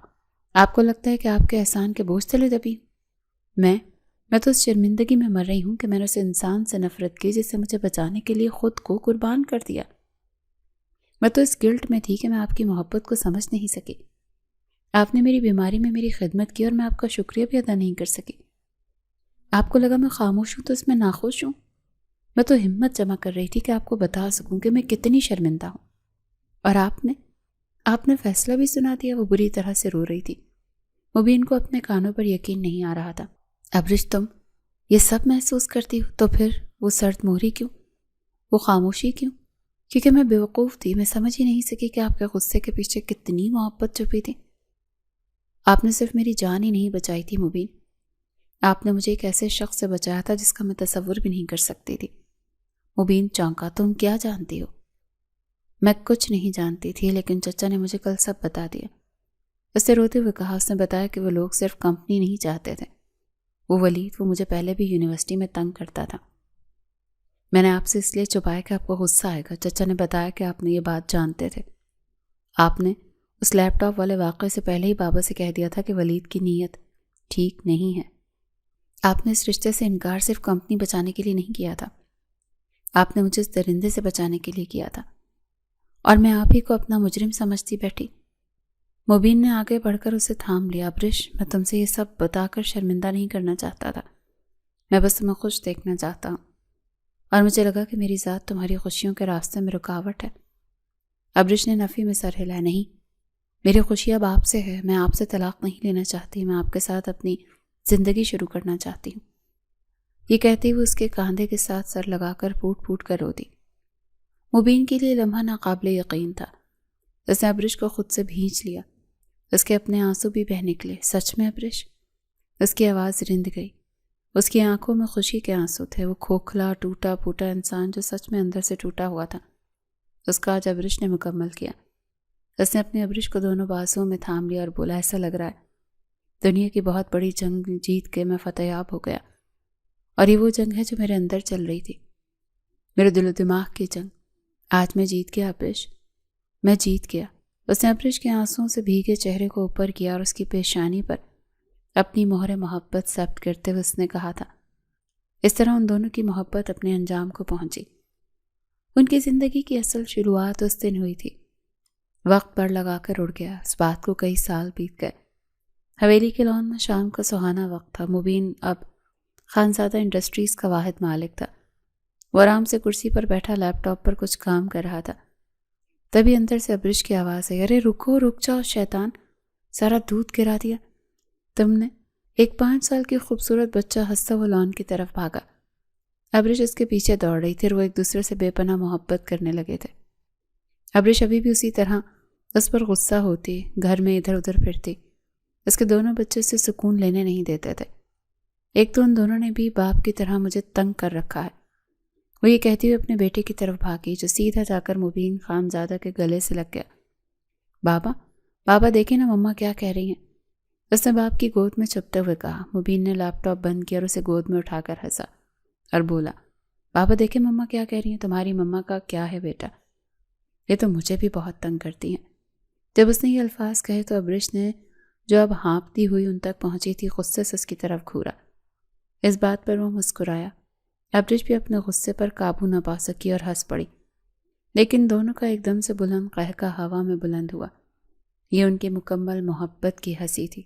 آپ کو لگتا ہے کہ آپ کے احسان کے بوجھ تلے دبی ہوں؟ میں تو اس شرمندگی میں مر رہی ہوں کہ میں نے اس انسان سے نفرت کی جس سے مجھے بچانے کے لیے خود کو قربان کر دیا۔ میں تو اس گلٹ میں تھی کہ میں آپ کی محبت کو سمجھ نہیں سکی۔ آپ نے میری بیماری میں میری خدمت کی اور میں آپ کا شکریہ بھی ادا نہیں کر سکی۔ آپ کو لگا میں خاموش ہوں تو اس میں ناخوش ہوں؟ میں تو ہمت جمع کر رہی تھی کہ آپ کو بتا سکوں کہ میں کتنی شرمندہ ہوں، اور آپ نے فیصلہ بھی سنا دیا۔ وہ بری طرح سے رو رہی تھی۔ مبین کو اپنے کانوں پر یقین نہیں آ رہا تھا۔ ابرش تم یہ سب محسوس کرتی ہو، تو پھر وہ سرد مہری کیوں، وہ خاموشی کیوں؟ کیونکہ میں بیوقوف تھی، میں سمجھ ہی نہیں سکی کہ آپ کے غصے کے پیچھے کتنی محبت چھپی تھی۔ آپ نے صرف میری جان ہی نہیں بچائی تھی مبین، آپ نے مجھے ایک ایسے شخص سے بچایا تھا جس کا میں تصور بھی نہیں کر سکتی تھی۔ مبین چونکا۔ تم کیا جانتی ہو؟ میں کچھ نہیں جانتی تھی، لیکن چچا نے مجھے کل سب بتا دیا۔ اس سے روتے ہوئے کہا۔ اس نے بتایا کہ وہ لوگ صرف کمپنی نہیں چاہتے تھے، وہ ولید، وہ مجھے پہلے بھی یونیورسٹی میں تنگ کرتا تھا۔ میں نے آپ سے اس لیے چھپایا کہ آپ کو غصہ آئے گا۔ چچا نے بتایا کہ آپ نے یہ بات جانتے تھے۔ آپ نے اس لیپ ٹاپ والے واقعے سے پہلے ہی بابا سے کہہ دیا تھا کہ ولید کی نیت ٹھیک نہیں ہے۔ آپ نے اس رشتے سے انکار صرف کمپنی بچانے کے لیے نہیں کیا تھا، آپ نے مجھے اس درندے سے بچانے کے لیے کیا تھا، اور میں آپ ہی کو اپنا مجرم سمجھتی بیٹھی۔ مبین نے آگے بڑھ کر اسے تھام لیا۔ ابرش، میں تم سے یہ سب بتا کر شرمندہ نہیں کرنا چاہتا تھا، میں بس تمہیں خوش دیکھنا چاہتا ہوں، اور مجھے لگا کہ میری ذات تمہاری خوشیوں کے راستے میں رکاوٹ ہے۔ ابرش نے نفی میں سر ہلایا۔ نہیں، میری خوشی اب آپ سے ہے، میں آپ سے طلاق نہیں لینا چاہتی، میں آپ کے ساتھ اپنی زندگی شروع کرنا چاہتی ہوں۔ یہ کہتے ہوئے اس کے کاندھے کے ساتھ سر لگا کر پھوٹ پھوٹ کر رو دی۔ مبین کے لیے لمحہ ناقابل یقین تھا۔ اس نے ابرش کو خود سے بھینچ لیا، اس کے اپنے آنسو بھی بہہ نکلے۔ سچ میں ابرش؟ اس کی آواز رند گئی۔ اس کی آنکھوں میں خوشی کے آنسو تھے۔ وہ کھوکھلا ٹوٹا پھوٹا انسان جو سچ میں اندر سے ٹوٹا ہوا تھا، اس کا آج ابرش نے مکمل کیا۔ اس نے اپنے ابرش کو دونوں بازوؤں میں تھام لیا اور بولا، ایسا لگ رہا ہے دنیا کی بہت بڑی جنگ جیت کے میں فتح یاب ہو گیا، اور یہ وہ جنگ ہے جو میرے اندر چل رہی تھی، میرے دل و دماغ کی جنگ۔ آج میں جیت گیا ابرش، میں جیت گیا۔ اس نے ابرش کے آنسوؤں سے بھیگے چہرے کو اوپر کیا اور اس کی پیشانی پر اپنی مہر محبت ثبت کرتے ہوئے اس نے کہا تھا۔ اس طرح ان دونوں کی محبت اپنے انجام کو پہنچی۔ ان کی زندگی کی اصل شروعات اس دن ہوئی تھی۔ وقت پر لگا کر اڑ گیا۔ اس بات کو کئی سال بیت گئے۔ حویلی کے لان میں شام کا سہانا وقت تھا۔ مبین اب خانزادہ انڈسٹریز کا واحد مالک تھا۔ وہ آرام سے کرسی پر بیٹھا لیپ ٹاپ پر کچھ کام کر رہا تھا۔ تبھی اندر سے ابرش کی آواز آئی، ارے رکو، رک جاؤ شیطان، سارا دودھ گرا دیا تم نے۔ ایک 5 سال کی خوبصورت بچہ ہنستا ہوا لان کی طرف بھاگا۔ ابرش اس کے پیچھے دوڑ رہی تھی اور وہ ایک دوسرے سے بے پناہ محبت کرنے لگے تھے۔ ابرش ابھی بھی اسی طرح اس پر غصہ ہوتی، گھر میں ادھر ادھر پھرتی۔ اس کے دونوں بچے سے سکون لینے نہیں دیتے تھے۔ ایک تو ان دونوں نے بھی باپ کی طرح مجھے تنگ کر رکھا ہے، وہ یہ کہتی ہوئے اپنے بیٹے کی طرف بھاگی جو سیدھا جا کر مبین خانزادہ کے گلے سے لگ گیا۔ بابا دیکھیں نا مما کیا کہہ رہی ہیں، اس نے باپ کی گود میں چپتے ہوئے کہا۔ مبین نے لیپ ٹاپ بند کیا اور اسے گود میں اٹھا کر ہنسا اور بولا، بابا دیکھیں مما کیا کہہ رہی ہیں، تمہاری مما کا کیا ہے بیٹا، یہ تو مجھے بھی بہت تنگ کرتی ہیں۔ جب اس نے یہ الفاظ کہے تو ابرش نے جو اب ہانپتی ہوئی ان تک پہنچی تھی غصے سے اس کی طرف گھورا۔ اس بات پر وہ مسکرایا۔ ابرش بھی اپنے غصے پر قابو نہ پا سکی اور ہنس پڑی، لیکن دونوں کا ایک دم سے بلند قہقہ ہوا میں بلند ہوا۔ یہ ان کی مکمل محبت کی ہنسی تھی۔